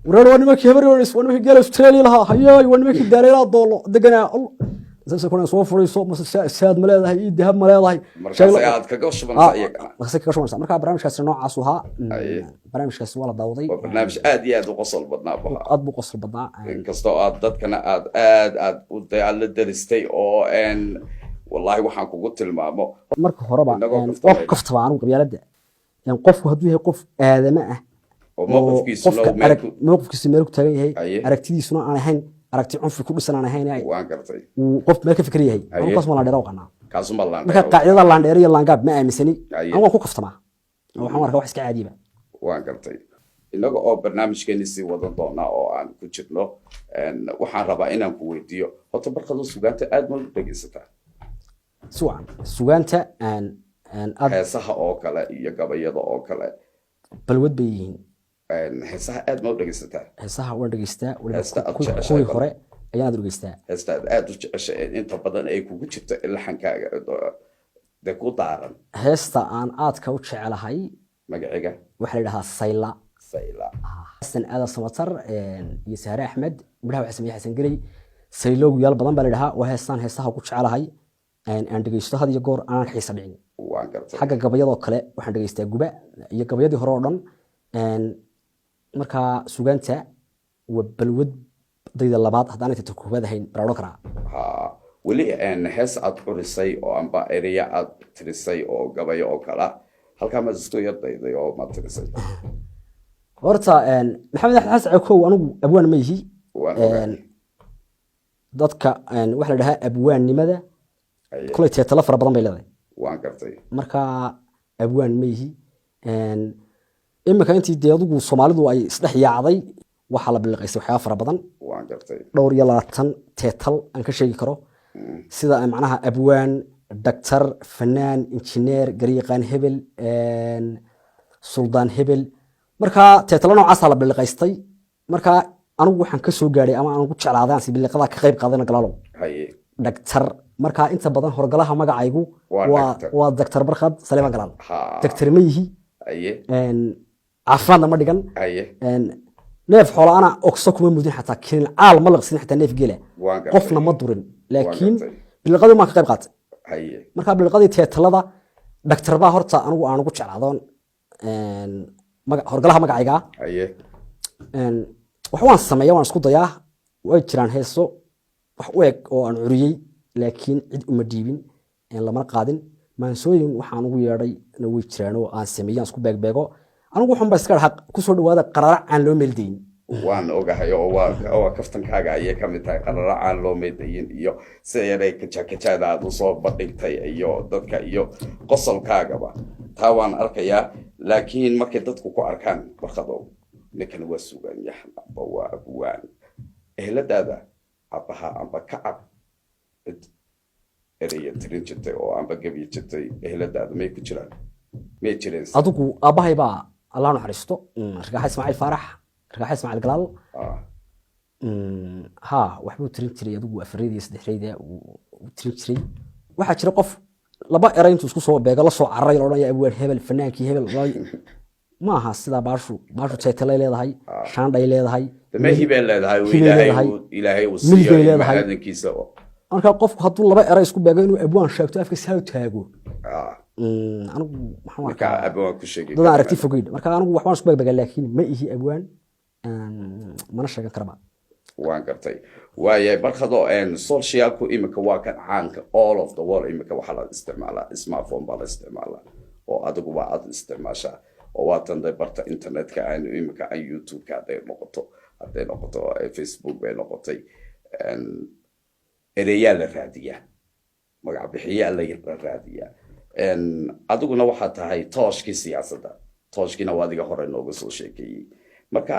waraan waa nimankii habar yoonis waa nimankii gaal australia lahaa hayaay waa nimankii daareelaa doolo deganaa masay kuna soo furayso saad ma leedahay iyo dahab ma leedahay markaasay aad kaga shubanaysaa iyagana markaasay kaga shubanaysaa marka barnaamijkaasi noocaas ahaa barnaamijkaasi waa la daawaday waa barnaamij aad iyo aad u qosol badnaa aad buu qosol badnaa inkastoo aad dadkana aad la daristay oo wallahi waxaan kugu tilmaamo marka horeba waa kaftaba anigu qabyaaladda qofku hadduu yahay qof aadama ah mowqifkiisu meel ku taagan yahay aragtidiisuna aan ahayn aragti cunfi ku dhisan aan ahayn qof meel ka fikir yahay kaas ma laandheera qanaa marka qaacidada laandheera iyo laangaab ma aaminsani anigu waan ku kaftamaa waxaan arkaa wax iska caadiba waan gartay inaga oo barnaamijkeeni sii wadan doonaa oo aan ku jirno waxaan rabaa inaan ku weydiiyo horta barkadu sugaanta aad ma u dhegeysataa sugaanta heesaha oo kale iyo gabayada oo kale balwad bay yihiin heesaha aad ma u dhegeysataa heesaha waan dhegeystaa kuwii hore ayaan aad u dhegeystaa heesta aad u jeceshay inta badan ay kugu jirto laxankaaga dee ku daaran heesta aan aadka u jecelahay magaciga waxaa la yidhahaa sayla xasan aadan samatar iyo sahre axmed midhaha waxaa sameeyey xasan geley sayloogu yaal badan baa la yidhahaa waa heestaan heesaha ku jecelahay aan dhegeysto had iyo goor aanan xiisa dhicin xagga gabayadoo kale waxaan dhegeystaa guba iyo gabayadii hore oo dhan markaa sugaanta waa balwad dayda labaad haddaan inta koobaad ahayn baan odhan karaa weli hees aad curisay oo amba ereya aad tirisay oo gabayo oo kala halkaa maad isku yar dayday oo maad tirisay horta maxamed axmed xasan cakow anigu abwaan ma yihi dadka waxa la dhahaa abwaannimada kulay teetalo fara badan bay leedahay waan gartay marka abwaan ma yihi iminka intii dee adigu soomaalidu ay isdhex yaacday waxaa la biliqaysay waxyaaba fara badan waan gartay dhowr iyo 20 teetal aan ka sheegi karo sida macnaha abwaan daktar fanaan injineer garyaqaan hebel suldaan hebel marka teetalo noocaas la biliqaystay marka anigu waxaan ka soo gaaray ama aan ku jeclaaday si biliqada ka qayb qaadana galaalo daktar marka inta badan horgalaha magacaygu waa daktar barkhad saleeman galaal daktar ma yihi caafimaadna ma dhigan neef xoola ana ogso kuma mudin xataa kinin caal ma laqsin xataa neef geela qofna ma durin laakiin biliqadu ma ka qayb qaatay marka biliqadii teetalada daktar baa horta anigu aan ugu jeclaadoon horgalaha magacayga wax waan sameeyaa waan isku dayaa way jiraan heeso wax u eg oo aan curiyey laakiin cid uma dhiibin lama qaadin maansooyin waxaan ugu yeedhay na way jiraan oo aan sameeyaan isku beegbeego anigu waxaan baa iska xaq ku soo dhawaada qararac aan loo meeldayn waan ogahay oo waa kaftankaaga ayay ka mid tahay qararac aan loo meeldayn iyo siday kajaada aad u soo bandhigtay iyo dadka iyo qosolkaagaba taa waan arkayaa laakiin markay dadku ku arkaan barkadow ninkan waa sugan yahan amba waa abwaan eheladaada abaha amba kacab eraya tirin jirtay oo amba gabi jirtay eheladaada may ku jiraan may jireen adigu abahay baa allah naxariisto ragaxa ismaaciil faarax ragaxa ismaaciil galaal ha waxbuu tirin jiray adigu afreedii saddexreedii uu tirin jiray waxaa jira qof laba eray intuu isku soo beega la soo cararay oo dhan abwaan hebel fanaankii hebel ma aha sida baashu teetalay leedahay shaandhay leedahay ma hibeen leedahay ilaahay uu siiyay maadankiisa marka qofku hadduu laba eray isku beego inuu abwaan sheegto afka saa taago anigu maxaan marka arkaa abwaan ku sheegay dadaan aragti fogeyn marka anigu waxbaan isku bagbagaa laakiin ma ihi abwaan mana sheegan karaba waan gartay waayahay barkado socialku imika waa kan caanka all of the world imika waxaa la isticmaalaa smartphone baa la isticmaalaa oo adiguba aad isticmaashaa oo waatan day barta internetka aynu imika aan youtube-ka hadday noqoto facebook bay noqotay ereyaa la raadiyaa magac bixiyaa la raadiyaa adiguna waxaa tahay tooshkii siyaasadda tooshkiina waa adiga hore nooga soo sheekeeyey marka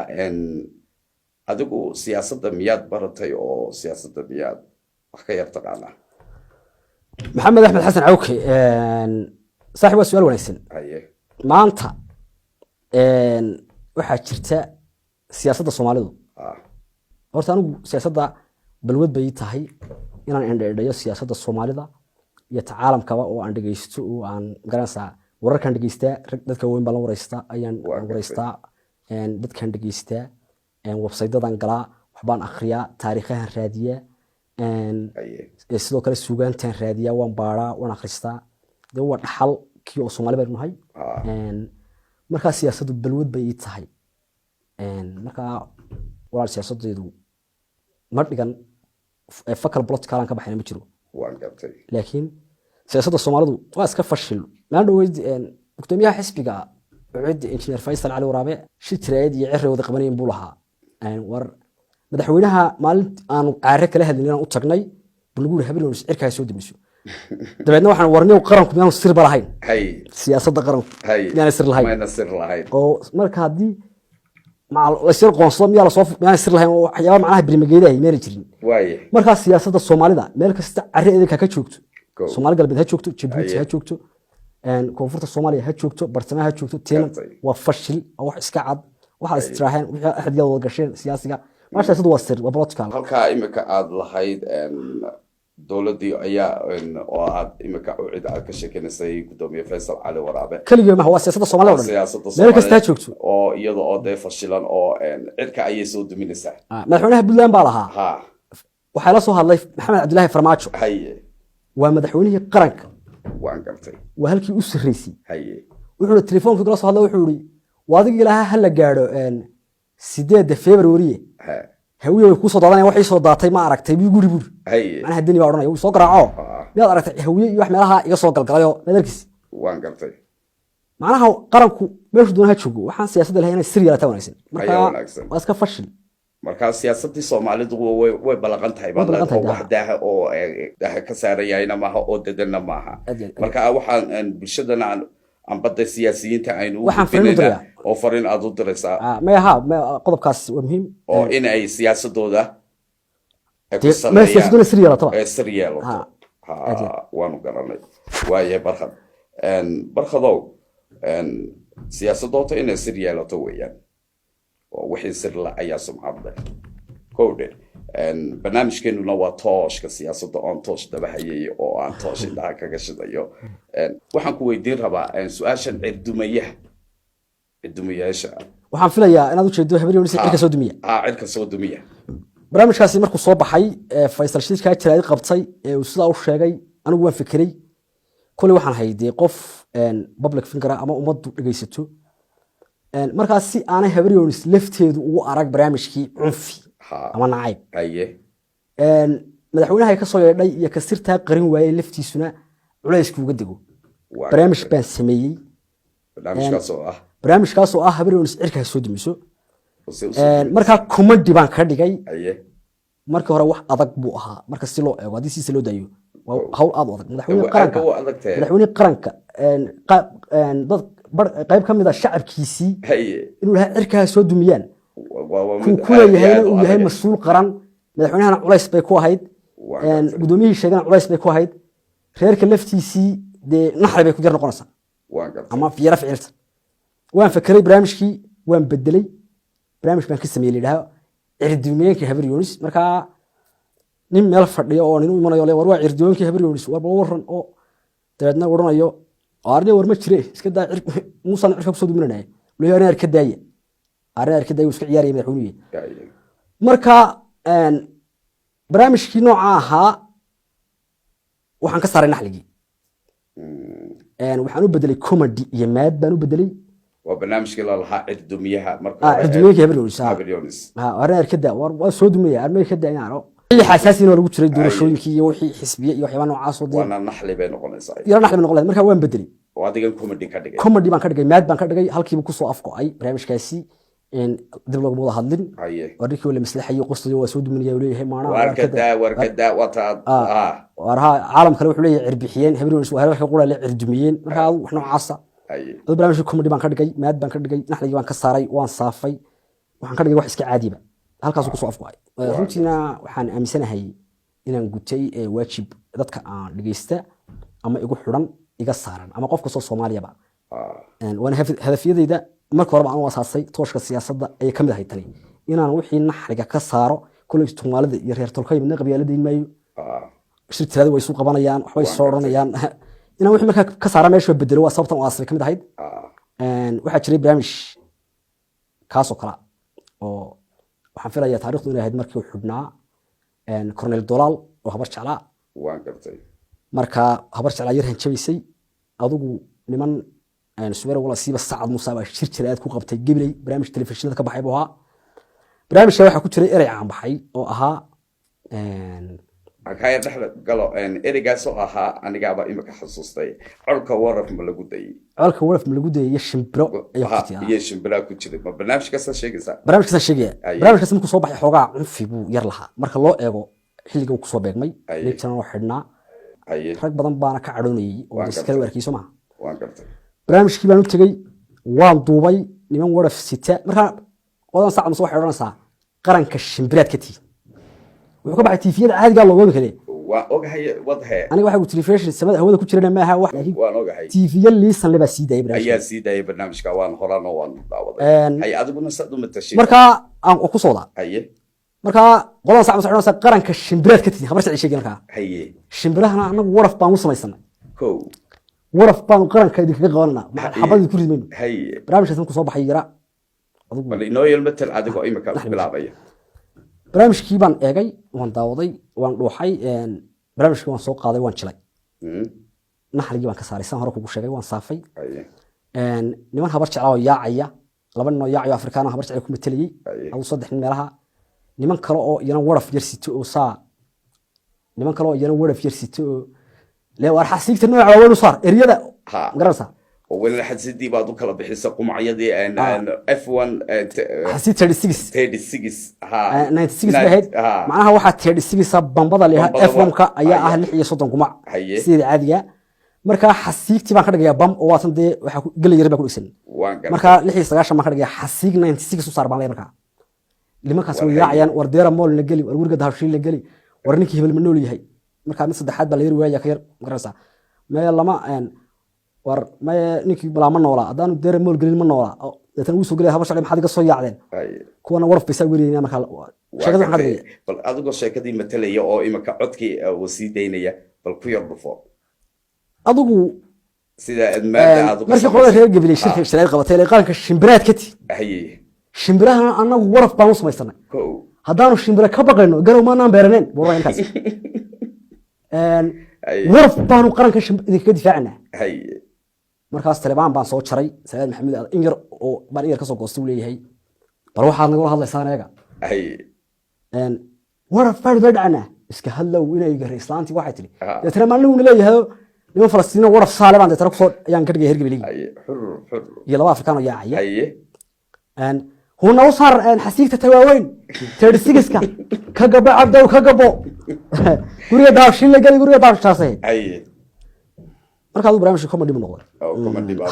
adigu siyaasadda miyaad baratay oo siyaasadda miyaad wax ka yar taqaanaa maxamed axmed xasan cawke saaxiib waa su-aal wanaagsan haye maanta waxaa jirta siyaasadda soomaalidu horta anigu siyaasadda balwad bay tahay inaan indhaindhayo siyaasadda soomaalida iyo tacaalamkaba oo aan dhegeysto oo aan garanaysaa wararkaan dhegeystaa dadka weyn baan la waraystaa ayaan waraystaa dadkaan dhegeystaa websaydadan galaa waxbaan akhriyaa taariikhahan raadiyaa sidoo kale suugaantaan raadiyaa waan baaraa waan akhristaa dee waa dhaxal kii oo soomaali baynu nahay markaa siyaasaddu balwad bay ii tahay markaa walaal siyaasadeedu ma dhigan fakal politicalan ka baxayna ma jiro laakiin siyaasadda soomaalidu waa iska fashil maalin dhaweyd gudoomiyaha xisbiga ucid injineer faysal cali waraabe shir jiraayad iyo cirri wada qabanayn buu lahaa war madaxweynaha maalin aanu caare kala hadlin inaan u tagnay bal lagu yiri habeen cirkaa soo dimiso dabeedna waxaan warnay qaranku miyaanu sir ba lahayn siyaasadda qaranku miyaanu sir lahayn oo marka haddii la sir qoonso miyaa la soo miyaanu sir lahayn oo waxyaabo macnaha birmageedahay meeri jirin marka siyaasadda soomaalida meel kasta carri idinka ka joogto soomaali galbeed ha joogto jabuuti ha joogto koonfurta soomaaliya ha joogto bartamaha ha joogto teena waa fashil wax iska cad waxa istiraaxeen wixii axadiyada wada gasheen siyaasiga ma siyaasaddu waa sir waa political halka imika aad lahayd dowladii ayaa oo aad imika ucid aad ka sheekanaysay gudoomiye faysal cali waraabe kaliya ma waa siyaasadda soomaalida meel kasta ha joogto oo iyada oo dee fashilan oo cirka ayay soo duminaysaa madaxweynaha puntland baa lahaa waxaa la soo hadlay maxamed cabdilaahi farmaajo waa madaxweynihii qaranka waan gartay waa halkii u sarreysay wuxuu telefoonka kala soo hadlay wuxuu yiri waadiga ilaaha hal gaadho 8 February hawiye way ku soo daadanayaan waxay soo daatay ma aragtay bii guri bur macnaha dani baa oranaya uu soo garaaco miyaad aragtay hawiye iyo wax meelaha iga soo galgalayo madarkiis waan gartay macnaha qaranku meeshu doonaha joogo waxaan siyaasadda lahayn inay sir yeelataa wanaagsan marka waa iska fashil marka siyaasadii Soomaalidu way balaqan tahay waxdaha oo ka saarayayna maaha oo dadana maaha marka waxaan bulshadana aan badda siyaasiyiinta aynu waxaan oo farin aad u diraysaa ma aha qodobkaas waa muhiim oo in ay siyaasadooda ma siyaasadooda sir yeelato waanu garanay waaye barkhadow siyaasadooda inay sir yeelato weeyaan wixii sir la ayaa sumcadda kowdhe barnaamijkeenuna waa tooshka siyaasadda oon toosh dabahayay oo aan toosh indhaha kaga shidayo waxaan ku weydiin rabaa su-aashan cirdumayaasha waxaan filayaa inaad u jeedo habeen cirka soo dumiya cirka soo dumiya barnaamijkaasi markuu soo baxay faysal shirka jiraayad qabtay uu sidaa u sheegay anigu waan fikiray kulli waxaan hayday qof public figure ama ummaddu dhageysato markaas si aanay habaryonis lafteedu ugu arag barnaamijkii cunfi ama nacayb madaxweynaha ka soo yeedhay iyo ka sirtaa qarin waayay laftiisuna culayska uga dego barnaamij baan sameeyey barnaamijkaas oo ah habaryonis cirka soo dumiso markaa comedy baan ka dhigay markii hore wax adag buu ahaa marka si loo eego haddii siisa loo daayo waa hawl aad u adag madaxweyne qaranka dad qayb ka mid ah shacabkiisii inuu lahaa cirkaa soo dumiyaan ku leeyahayna uu yahay mas-uul qaran madaxweynahana culays bay ku ahayd gudoomiyihii sheegana culays bay ku ahayd reerka laftiisii dee naxri bay ku jar noqonaysaa ama fiira ficilta waan fakeray barnaamijkii waan bedelay barnaamij baan ka sameeyey layidhaha cirdumiyeenka habaryonis markaa nin meel fadhiyo oo nin u imanayo le war waa cirdumiyeenka habaryonis warba waran oo dabeedna odhanayo arne war ma jire iska daa muusan cirka ku soo duminanay leeyahay arne ka daaya arne ka daaya iska ciyaaraya madaxweynuhu marka barnaamijkii nooca ahaa waxaan ka saaray naxligii waxaan u bedelay comedy iyo maad baan u bedelay وبرنامج كلا لها عدوميها عدوميها هبريونس أنا كده وصود مية أنا كده يعني أي حساسي إنه رجوع تري دور شوي كي يوحي حسبية يوحي وأنا عاصر وأنا نحلي بين قلنا صحيح يلا نحلي بين قلنا مركب وين بدري وهذا كان كوميدي كده كوميدي بان كده ماد بان كده هل كي بكسو أفكو أي برامج كاسي إن دبلغ موضة هذلين وريك ولا مسلحة يقصد وسود من يوليه معنا وركدا وطا ورها عالم كله حلي عربيين هبريونس وهذا يقول له عربيين مركب وإحنا عصا barnaamijka comedy baan ka dhigay maad baan ka dhigay naxligii baan ka saaray waan saafay waxaan ka dhigay wax iska caadi ba halkaas ku soo afgo'ay runtiina waxaan aaminsanahay inaan gutay waajib dadka aan dhageysta ama igu xiran iga saaran ama qof kasta Soomaaliya ba waan hadafyadayda marka hore aan wasaasay tooshka siyaasadda ay kamid ahay tani inaan wixii naxliga ka saaro kulay Soomaalida iyo reer tolkay midna qabyaalada imayo shirkadaha way soo qabanayaan waxbay soo oranayaan inaan wixii markaa ka saara meesha bedelo waa sababtan oo asal kamid ahayd waxa jiray barnaamij kaas oo kala oo waxaan filayaa taariikhdu inay ahayd markii uu xubnaa Colonel Dolal oo habar jeclaa waan gartay marka habar jeclaa yar hanjabaysay adigu niman suweer wala siiba Saacad Muuse baa shir jireed ku qabtay Gabiley barnaamij telefishinada ka baxay buu ahaa barnaamijka waxa ku jiray erey caan baxay oo ahaa akaya dhaxla galo erigaas oo ahaa aniga ba imika xasuustay colka waraf ma lagu dayay colka waraf ma lagu dayay shimbiro iyo shimbira ku jiray ma barnaamijkaas sheegaysa barnaamijkaas sheegaya barnaamijkaas markuu soo baxay xogaa cunfi buu yar lahaa marka loo eego xilliga uu ku soo beegmay leeyahay oo xidhnaa rag badan baana ka cadhoonayay oo iskala warkiiso ma waan gartay barnaamijkii baan u tagay waan duubay niman waraf sita marka qodan Saacad Muuse waxay oranaysaa qaranka shimbiraad ka tii wuxuu ka baxay TV-yada caadiga loo wada kale waa ogahay wadahay aniga waxa uu telefishin samada hawada ku jirana ma aha wax waan ogahay TV-ya liisan laba siiday barnaamijka ayaa siiday barnaamijka waan horano waan daawaday hay adiguna sad uma tashay marka aan ku soo daa haye marka qodan Saacad Muuse waxay qaranka shimbiraad ka tii habar sicid sheegay marka haye shimbirahana anagu waraf baan u samaysanay ko waraf baan qaranka idinka qabanana xabadii ku ridmayno haye barnaamijkaas ku soo baxay yara adigu bal inoo yelmatal adigu imika bilaabaya barnaamijkii baan eegay waan daawaday waan dhuuxay barnaamijkii waan soo qaaday waan jilay naxligii baan ka saaray san hore kugu sheegay waan saafay niman habar jeclaa oo yaacaya laba nin oo yaacayo Afrikaan habar jecel ku meteliyay aw saddex nin meelaha niman kale oo iyana waraf yar sito oo saa niman kale oo iyana waraf yar sito oo lee war xasiigta nooca weyn u saar eriyada garanaysa وين حسيتي بعض كلا بحس قمعيدي ان F1 حسيت 36 ها 96 بهد معناها waxa 36 bambada leeyahay F1 ka ayaa ah 36 qumac sida caadiga marka xasiigti baan ka dhigayaa bam oo waasan de waxa galay yar baa ku dhigsan marka 69 baan ka dhigayaa xasiig 96 u saar baan leeyahay marka limankaas way yaacayaan war deera mool la gali war guriga dahabshiil la gali war ninkii hebel ma nool yahay marka mid saddexaad baa la yar waaya ka yar garanaysa ma lama war ma ninkii bala ma noola hadaan deera mool galin ma noola tan uu soo galay habar shalay maxaad iga soo yaacdeen kuwana warf baysa weeriyeen marka sheekadu waxa dhigay bal adigu sheekadii matalaya oo imika codkii wasiideynaya bal ku yar dhufo adigu sida admaada adigu markii qolada reer Gabiley shirka shiraaid qabatay qaranka shimbiraad ka tii haye shimbiraha anagu warf baan u samaysanay hadaanu shimbira ka baqayno garow ma naan beeraneen buu inkaas warf baanu qaranka idinka difaacnaa haye markaas Taliban baan soo jaray Saad Maxamed in yar oo baan yar ka soo goostay uu leeyahay bal waxaad naga hadlaysaa anaga warf baan badacna iska hadlow inay garay islaanti waxay tiri dadna ma lagu leeyahay niman Falastiina warf Saaleban dadna ku soo ayaan ka dhigay Gabiley xur iyo laba Afrikaan oo yaacay هنا وصار حسيت تواوين ترسيقسك كجبا عبدو كجبو قرية داوش اللي قال قرية داوش تاسه أي مركز برامج كوميدي من أول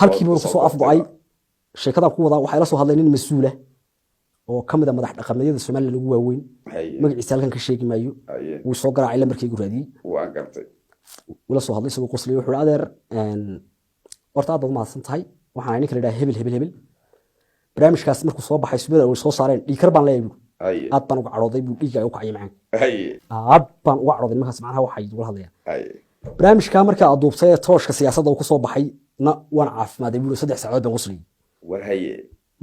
هل كيبور قصو أفضل أي شيء كذا قوة وحيلسوا هذا لين مسؤولة وكم ده مدح قمدية السمال اللي جوا وين مجلس سالك كشيء ما يو وصقر على مركز جرادي وأنكرت ولا صو هذا يسوي قصلي وحول عذر ورتعض مع سنتهاي وحنا نكره هبل barnaamijkaas markuu soo baxay suubada oo soo saareen dhiikar baan leeyahay aad baan uga carooday buu dhiiga u kacay macaan aad baan uga carooday markaas macnaha waxay uga hadlayaan barnaamijka marka aad duubtay tooshka siyaasadda uu ku soo baxay na waan caafimaaday buu 3 saacadood baan qosli war haye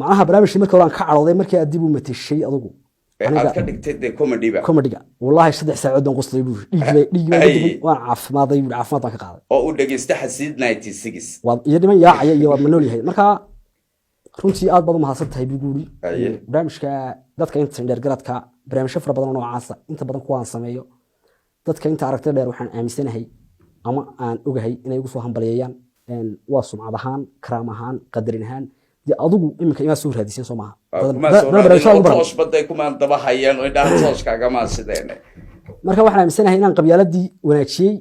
macnaha barnaamijkii markii hore aan ka carooday markii aad dib u matashay adigu aad ka dhigtay de comedy wallahi 3 saacadood baan qoslay buu dhigay waan caafimaaday buu caafimaad baan ka qaaday oo u dhageystay xasiid 96 waa iyo dhiman yaacaya iyo waa manool yahay marka runtii aad baad u mahadsan tahay biguuri barnaamijka dadka inta dheer garadka barnaamijyo fara badan oo noocaas inta badan kuwaan sameeyo dadka inta aragtida dheer waxaan aaminsanahay ama aan ogahay inay ugu soo hambalyeeyaan waa sumcad ahaan karaam ahaan qadarin ahaan dee adigu iminka imaa soo raadiseen soo maaha toosh baday kumaan daba hayeen oo indhaha tooshkaagama sideen marka waxaan aaminsanahay inaan qabyaaladii wanaajiyey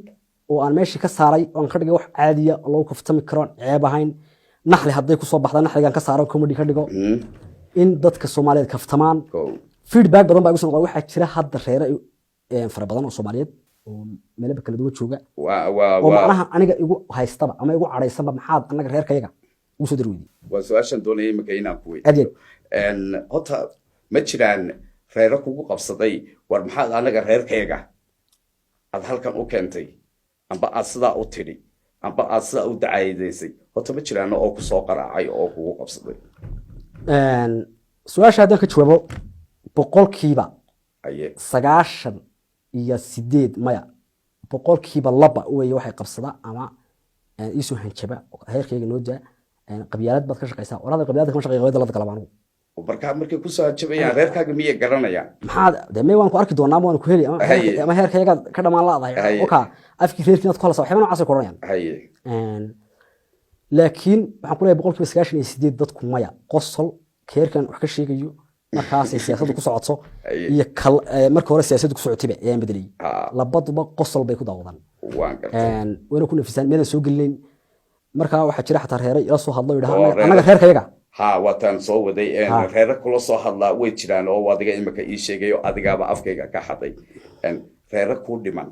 oo aan meeshii ka saaray oo aan ka dhigay wax caadiya oo lagu kaftami karo ceeb ahayn naxli hadday kusoo baxda naxligan ka saaro comedy ka dhigo in dadka Soomaaliyeed kaftamaan feedback badan baa igu soo noqday waxa jira hadda reere fara badan oo Soomaaliyeed oo meelo kala duwan jooga oo macnaha aniga igu haystaba ama igu cadhaysanba maxaad anaga reerkayaga ugu soo darweydii waa su'aashan doonayay marka inaan ku weydiiyo hota ma jiraan reere kugu qabsaday war maxaad anaga reerkayaga aad halkan u keentay amba aad sidaa u tidhi amba aad sidaa u dacaydaysay hota ma jiraan oo ku soo qaraacay oo kugu qabsaday su'aasha haddaan ka jawaabo boqolkiiba 98 maya boqolkiiba 2 weeye waxay qabsada ama isu hanjaba heerkayga noo daa qabyaalad baad ka shaqeysaa walaal qabyaalada kama shaqeeyo wadada galabaan markay ku soo hanjabayaan reerkaaga miyay garanayaan maxaa de waan ku arki doonaa waan ku heli ama heerkayga ka dhamaan laadahay oka afkii reerkiina ku halasa waxba noocaas ku oranayaan laakiin waxaan ku leeyahay boqolkiiba 98 dadku maya qosol keerkan wax ka sheegayo markaas siyaasaddu ku socoto iyo marka hore siyaasaddu ku socotay ayaan bedelay labaduba qosol bay ku daawadaan waan ku nafisaan meel soo gelin marka waxa jira xataa reeray ila soo hadlo yiraahdo anaga reerkayaga watan soo waday reer kula soo hadlaa way jiraan oo adiga imika ii sheegayo adigaaba afkayga ka xaday reer ku dhiman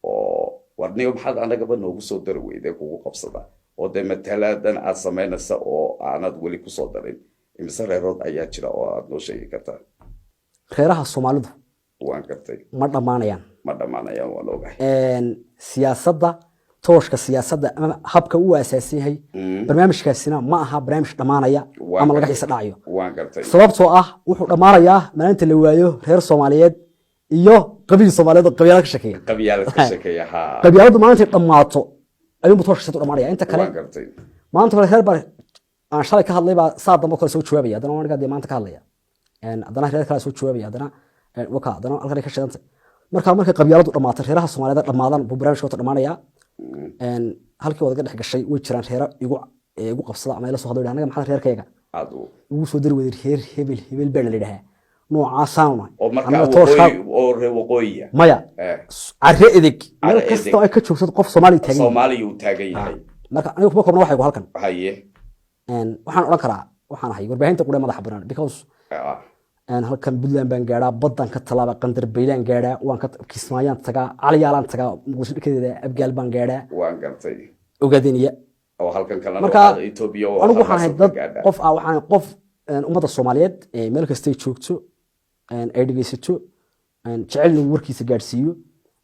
oo warniyo maxaad anagaba noogu soo darweeyday kugu qabsada oo de mataladan aad sameynaysa oo aanad wali ku soo darin imisa reerood ayaa jira oo aad noo sheegi kartaa reeraha Soomaalidu waan gartay ma dhamaanayaan waan ogahay siyaasadda tooshka siyaasadda ama habka uu aasaasan yahay barnaamijkaasina ma aha barnaamij dhamaanaya ama laga xiisa dhacayo waan gartay sababtoo ah wuxuu dhamaanayaa maalinta la waayo reer Soomaaliyeed iyo qabiil Soomaaliyeed oo qabyaalad ka shaqeeya qabyaaladu maalinta dhamaato ayuu tooshka dhamaanaya inta kale maanta reer bar aan shalay ka hadlay baa saadamo kale soo jawaabaya hadana waan aniga maanta ka hadlaya hadana reer kale soo jawaabaya hadana halkan ka shaqeynta marka qabyaaladu dhamaato reeraha Soomaaliyeed dhamaadaan buu barnaamijkooda dhamaanaya halkii wada dhex gashay way jiraan reero igu qabsada ama ila soo hadlay anaga maxaa reerkayga ugu soo darweeyay reer hebel baan leeyahay noocaasaan oo marka oo reewqooyiya maya arre edeg meel kasta ay ka joogto qof Soomaali uu taagan yahay marka anigu kuma koobna waxay halkan waxaan oran karaa waxaan ahay warbaahinta qudhe madax banaan because halkan Puntland baan gaaraa badan ka talaaba qandar baylaan gaaraa waan ka kismaayaan tagaa caliyaalan tagaa muqdisho dhikeeda abgaal baan gaaraa waan gartay ogaadiniya oo halkan kala noqda Ethiopia oo anigu waxaan ahay dad qof ummadda Soomaaliyeed meel kasta ay joogto ay dhageysato jecel inuu warkiisa gaarsiiyo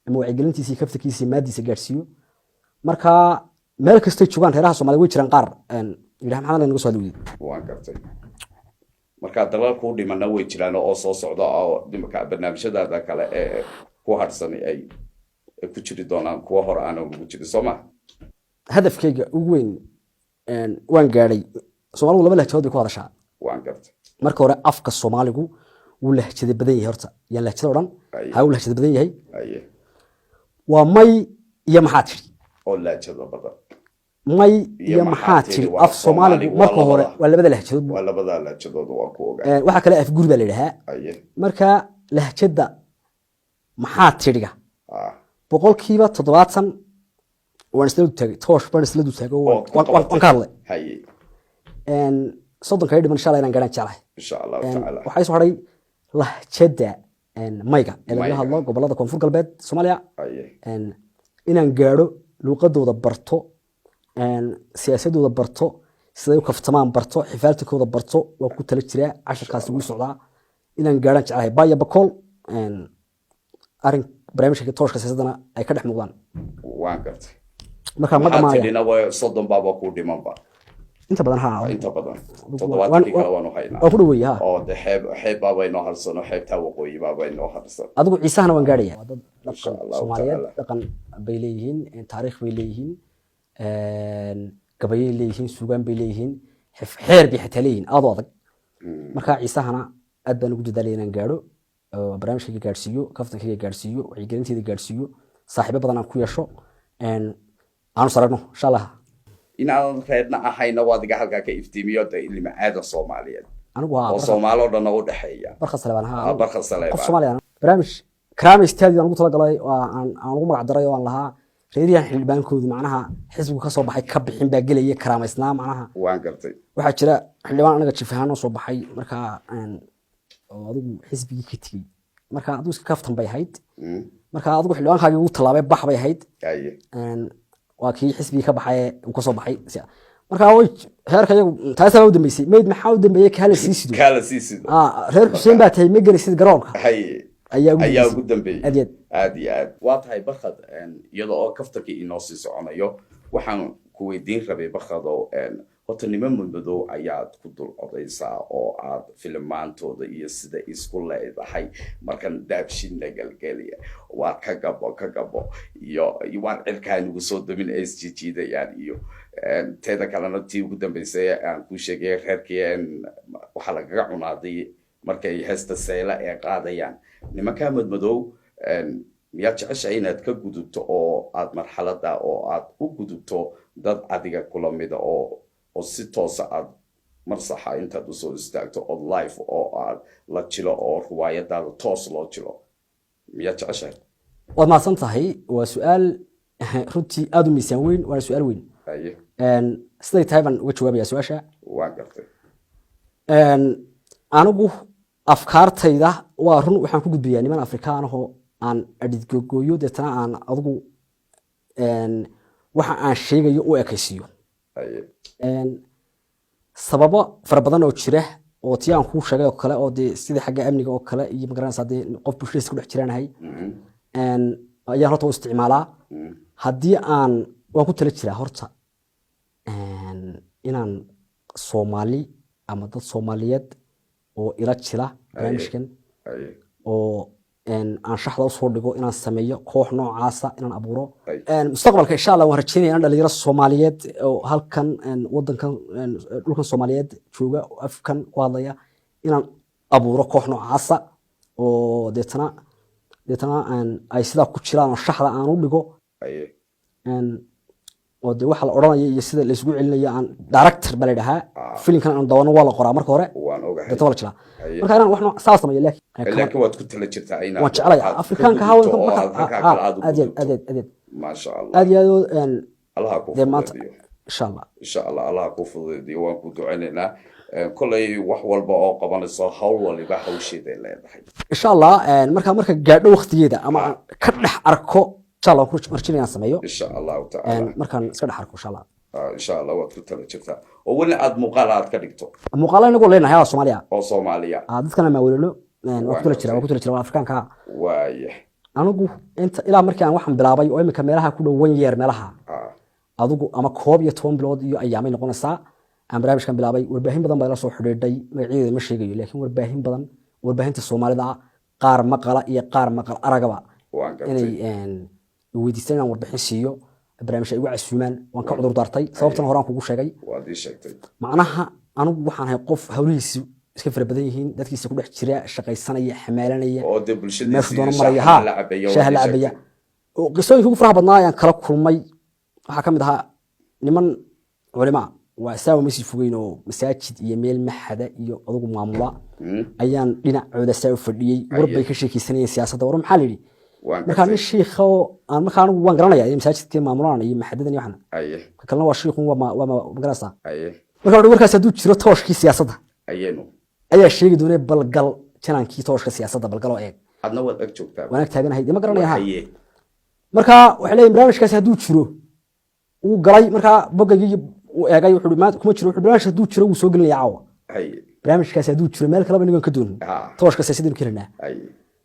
ama wacyigelintiisa kaftakiisa maadiisa gaarsiiyo marka meel kasta ay joogaan reeraha Soomaaliyeed way jiraan qaar yiraahdo maxaa laga soo hadlay waan gartay marka dalal ku dhimana way jiraan oo soo socda oo dhimka barnaamijyada kale ee ku harsan ay ku jiri doonaan kuwa hor aan ugu jiri Soomaa hadafkayga ugu weyn waan gaaray Soomaalidu laba lahjadood ku hadashaa waan gartay marka hore afka Soomaaligu wuu lahjada badan yahay horta yaa lahjada oo dhan ha uu lahjada badan yahay waa may iyo maxaa tiri oo lahjada badan may iyo maxaa tiri af Soomaaligu marka hore waa labada lahjadood waa ku ogaa waxa kale af guri baa leeyahay marka lahjada maxaa tiriga boqolkiiba 70 waan isla taagay toosh baan isla taagay waan ka hadlay soddon ka dhiman insha Allah inaan garan jeclahay insha Allah taala waxay soo haray lahjada mayga ee laga hadlo gobolada koonfur galbeed Soomaaliya inaan gaaro luqadooda barto siyaasadooda barto siday u kaftamaan barto xifaaltikooda barto waa ku tala jiraa casharkaas ugu socdaa inaan gaaran jeclahay baya bakool arin barnaamijka tooshka siyaasadana ay ka dhex muuqdaan waan gartay marka ma dhamaanaya hadina way soddon baaba ku dhimanba inta badan haa inta badan toddobaadkii kale waanu haynaa waa ku dhaweeyay haa oo de xeeb baabay noo harsano xeebtaa waqooyi baabay noo harsan adigu ciisahana waan gaadhaya waa dad Insha dhaqan Allahu Soomaaliyeed ta'ala. dhaqan bay leeyihiin taariikh bay leeyihiin gabayay leeyihiin suugaan bay leeyihiin xeer bay xitaa leeyihiin aad u adag marka ciisahana aad baan ugu dadaalay inaan gaadho oo barnaamijkayga gaadhsiiyo kaftankayga gaadhsiiyo wacyigelinteeda gaadhsiiyo saaxiibo badan aan ku yeesho aanu saragno insha allah inaadan reerna ahayna waa adiga halkaa ka iftiimiyo de ilma aadan Soomaaliyeed anigu oo Soomaalo dhan u dhaxeeya barkhas Salebaan haa barka Salebaan qof Soomaaliya barnaamij karaama istaadi aan ugu talagalay oo aan ugu magac daray oo aan lahaa reeriyahan xildhibaankoodu macnaha xisbigu ka soo baxay ka bixin baa gelaya karaamaysnaa macnaha waan gartay waxaa jira xildhibaan anaga jifahaan oo soo baxay marka oo adigu xisbigii ka tegey marka adigu iska kaftan bay ahayd marka adigu xildhibaankaagii ugu tallaabay bax bay ahayd aye waa kii xisbigii ka baxay uu ka soo baxay marka way heerka iyagu taasaa u dambeysay meyd maxaa u dambeeyay kala sii sido reer xuseen baa tahay ma gelisid garoonka haye ayaa ugu dambeeyay aad iyo aad waa tahay barkad iyada oo kaftarkii inoo sii soconayo waxaan ku weydiin rabay barkadoo horta niman madow ayaad ku dul odaysaa oo aad filmaantooda iyo sida isku leedahay markan daabshinna galgeliya waa ka gabo iyo waan cirkaan ugu soo damin SGT-dayaan iyo teeda kalena tii ugu dambeysay aan ku sheegay reerkii waxaa lagaga cunaaday markay heesta seela ee qaadayaan nimankaa madmadow miyaad jeceshahay inaad ka gudubto oo aad marxalada oo aad u gudubto dad adiga kula mida oo si toosa aad marsaxa intaad usoo istaagto oo life oo aad la jilo oo riwaayadaada toos loo jilo miyaad jeceshahay waad mahadsan tahay waa su-aal runtii aada u miisaan weyn waana su-aal weyn siday tahay baan uga jawaabayaa su-aasha waan gartay anigu afkaartayda waa run waxaan ku gudbiyaa niman afrikaan ahoo aan adhidgogooyo deetana aan adigu waxa aan sheegayo u ekaysiiyo sababo fara badan oo jira oo tii aan kuu sheegay oo kale oo dee sidii xagga amniga oo kale iyo magaranaysa dee qof bulshadiisa ku dhex jiraanahay ayaan horta u isticmaalaa haddii waan ku tala jiraa horta inaan Soomaali ama dad Soomaaliyeed oo ila jira barnaamijkan oo aan shaxda usoo dhigo inaan sameeyo koox noocaasa inaan abuuro mustaqbalka insha Allah waan rajeynayaa in dhalinyaro Soomaaliyeed oo halkan wadankan dhulkan Soomaaliyeed jooga afkan ku hadlaya inaan abuuro koox noocaasa oo deetana ay sidaa ku jiraan oo shaxda aan u dhigo oo de waxa la oranaya iyo sida la isugu celinayo aan director bal dhahaa filimkan aan dawano waa la qoraa marka hore waan ogahay dadka wala jira marka inaan wax saas sameeyo laakiin waad ku tala jirtaa inaad waan jeclahay afrikaanka haweenka aad ma sha Allah aad iyo Allah ku fududeeyo insha Allah Allah ku fududeeyo waan ku ducaynaynaa kulay wax walba oo qabanayso hawl waliba hawsheeda leedahay insha Allah marka gaadho waqtigeeda ama ka dhex arko insha Allah ku marjinayaan sameeyo insha Allah ta'ala markaan iska dhex arko insha Allah insha Allah waad ku tala jirtaa oo wali aad muuqaalaad ka dhigto muuqaal inagu leenahay Soomaaliya dadkana ma welino waa ku tala jira afrikaanka waaye anigu inta ilaa markii aan waxan bilaabay oo imika meelaha ku dhow 1 year meelaha adigu ama 12 bilood iyo ayaamay noqonaysaa aan barnaamijkan bilaabay warbaahin badan baa la soo xidhiidhay magaceeda ma sheegayo laakiin warbaahinta Soomaalida qaar maqala iyo qaar maqal aragaba inay weydiistaan inaan warbixin siiyo barnaamijka igu casuumaan waan ka cudur daartay sababtan horaan kugu sheegay waad ii sheegtay macnaha anigu waxaan ahay qof hawlihiisu iska fara badan yihiin dadkiisa ku dhex jira shaqaysanaya xamaalanaya oo de bulshadiisa doona maraya shaah la cabaya oo qisooyinka ugu faraha badnaa ayaan kala kulmay waxaa kamid ahaa niman culimo waa saawa masii fogeyn oo masaajid iyo meel maxada iyo adigu maamula ayaan dhinacooda saa u fadhiyey warbay ka sheekaysanayeen siyaasadda war maxaa la yidhi markaa nin shiikha oo aan markaa anigu waan garanaya in masaajidkii maamulaan iyo maxadadan iyo waxna kalena waa shiikhu waa magarasa markaa warkaas hadduu jiro tooshkii siyaasadda ayaa sheegi doonay balgal janaankii tooshka siyaasadda balgaloo eeg adna waad ag joogtaa waan ag taaganahay ma garanaya markaa waxay leeyihin barnaamijkaasi hadduu jiro uu galay markaa bogaygii uu eegay wuxuu maanta kuma jiro wuxuu barnaamij hadduu jiro wuu soo gelinaya caawa barnaamijkaasi hadduu jiro meel kaleba nigan ka doonin tooshka siyaasadda ka helnaa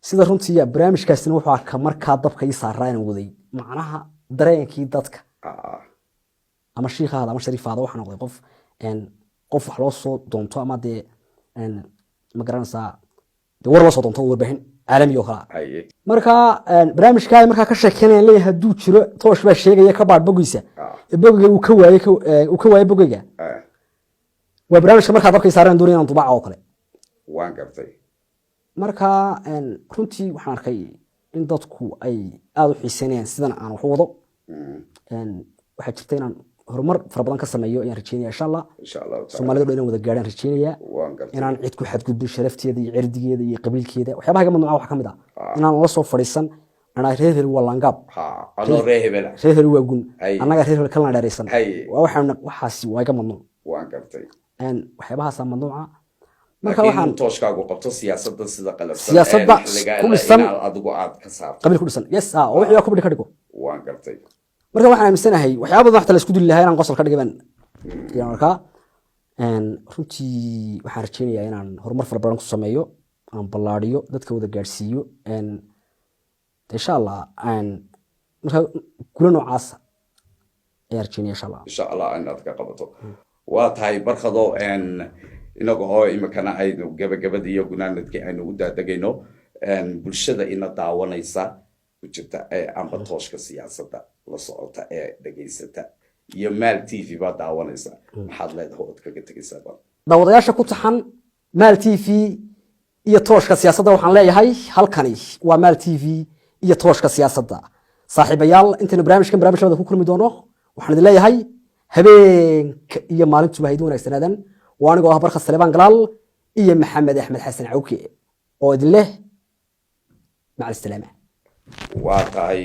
sida runtii barnaamijkaasina wuxuu arkaa markaa dabka ii saaraa inaan waday macnaha dareenkii dadka ama shiikhaada ama shariifaada waxaa noqday qof qof wax loo soo doonto ama dee ma garanaysaa dee war loo soo doonto warbaahin caalami oo kale marka barnaamijka markaa ka sheekeynayaan leeyahay hadduu jiro toosh baa sheegaya ka baadh bogiisa bogiga uu ka waayay bogiga waa barnaamijka markaad arkay saareen doonayaan dubaca oo kale waan gartay marka runtii waxaan arkay in dadku ay aad u xiiseynayaan sidan aan wax u wado waxaa jirta inaan horumar fara badan ka sameeyo ayaan rajeynaya insha allah soomaalida dhan inaan wada gaadhaan rajeynaya inaan cid ku xadgudbin sharafteeda iyo cirdigeeda iyo qabiilkeeda waxyaabaha iga mamnuuca waxaa ka mid ah inaan la soo fadhiisan anaa reer hel waa laangaab reer hel waa gun annaga reer hel kalena dheeraysan waxaasi waa iga mamnuuc waxyaabahaasa mamnuuca marka waxaan tooshkaagu qabto siyaasadda sida qalabsan siyaasadda ku dhisan adigu aad ka saarto qabiil ku dhisan yes oo wixii ku bidhi ka dhigo waan gartay marka waxaan aaminsanahay waxyaabo badan waxta la isku dili lahaa inaan qosol ka dhigay baan marka runtii waxaan rajeynayaa inaan horumar fara badan ku sameeyo aan ballaadhiyo dadka wada gaadhsiiyo insha allah marka gula noocaas ayaan rajeynaya insha allah inaad ka qabato waa tahay barkado inaga oo imikana aynu gabagabadii iyo gunaanadkii aynu u daadegayno bulshada ina daawanaysa ku jirta amba tooshka siyaasadda la socota ee dhegaysata iyo maal t v baa daawanaysa maxaad leedahay ood kaga tegaysaa daawadayaasha ku taxan maal t v iyo tooshka siyaasadda waxaan leeyahay halkani waa maal t v iyo tooshka siyaasadda saaxiibayaal intaynu barnaamijkan ku kulmi doono waxaan idin leeyahay habeenka iyo maalintuba hayd wanaagsanaadaan waa anigoo ah barka Salebaan Galaal iyo Maxamed Axmed Xasan Cawke oo idin leh macal salaama waa tahay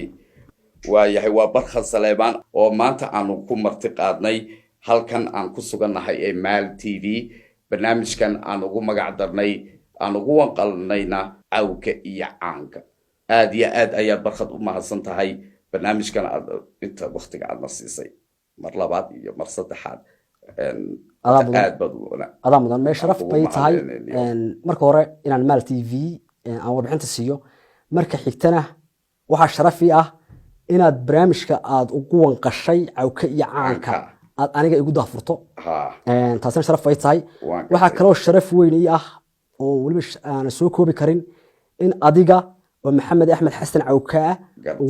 waayahay waa barka Salebaan oo maanta aanu ku marti qaadnay halkan aan ku sugannahay ee maal t v barnaamijkan aan ugu magac darnay aan ugu wanqalnayna Cawke iyo Caanka aad iyo aad ayaad barkad u mahadsan tahay barnaamijkan aad inta waqtiga aad nasiisay mar labaad iyo mar saddexaad adaa mudan mee sharaf bay tahay marka hore inaan maal t v aan warbixinta siiyo marka xigtana waxaa sharafi ah inaad barnaamijka aad ugu wanqashay Cawke iyo Caanka aad aniga igu daafurto taasina sharaf bay tahay waxaa kaloo sharaf weyn ii ah oo weliba aan soo koobi karin in adiga oo Maxamed Axmed Xasan Cawke ah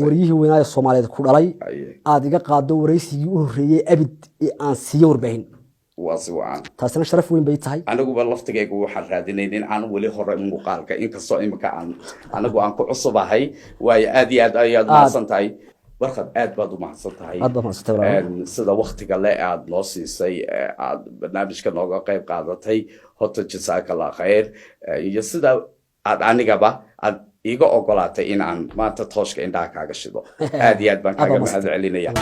wariyihii weynaa Soomaaliyeed ku dhalay aad iga qaado wareysigii u horeeyay abid aan siiyo warbaahin واسوعان taasina sharaf weyn bay tahay anigu ba laftigaygu waxaan raadinayn in aan wali hore muuqaalka inkastoo imika aan anigu aan ku cusubahay way aad iyo aad ayaad mahadsan tahay barkad aad baad u mahadsan tahay sida waqtiga le aad noo siisay aad barnaamijka nooga qayb qaadatay horta jazakallah khayr iyo sida aad anigaba aad iga ogolaatay in aan maanta tooshka indhaha kaaga shido aad iyo aad baan kaaga mahad celinayaa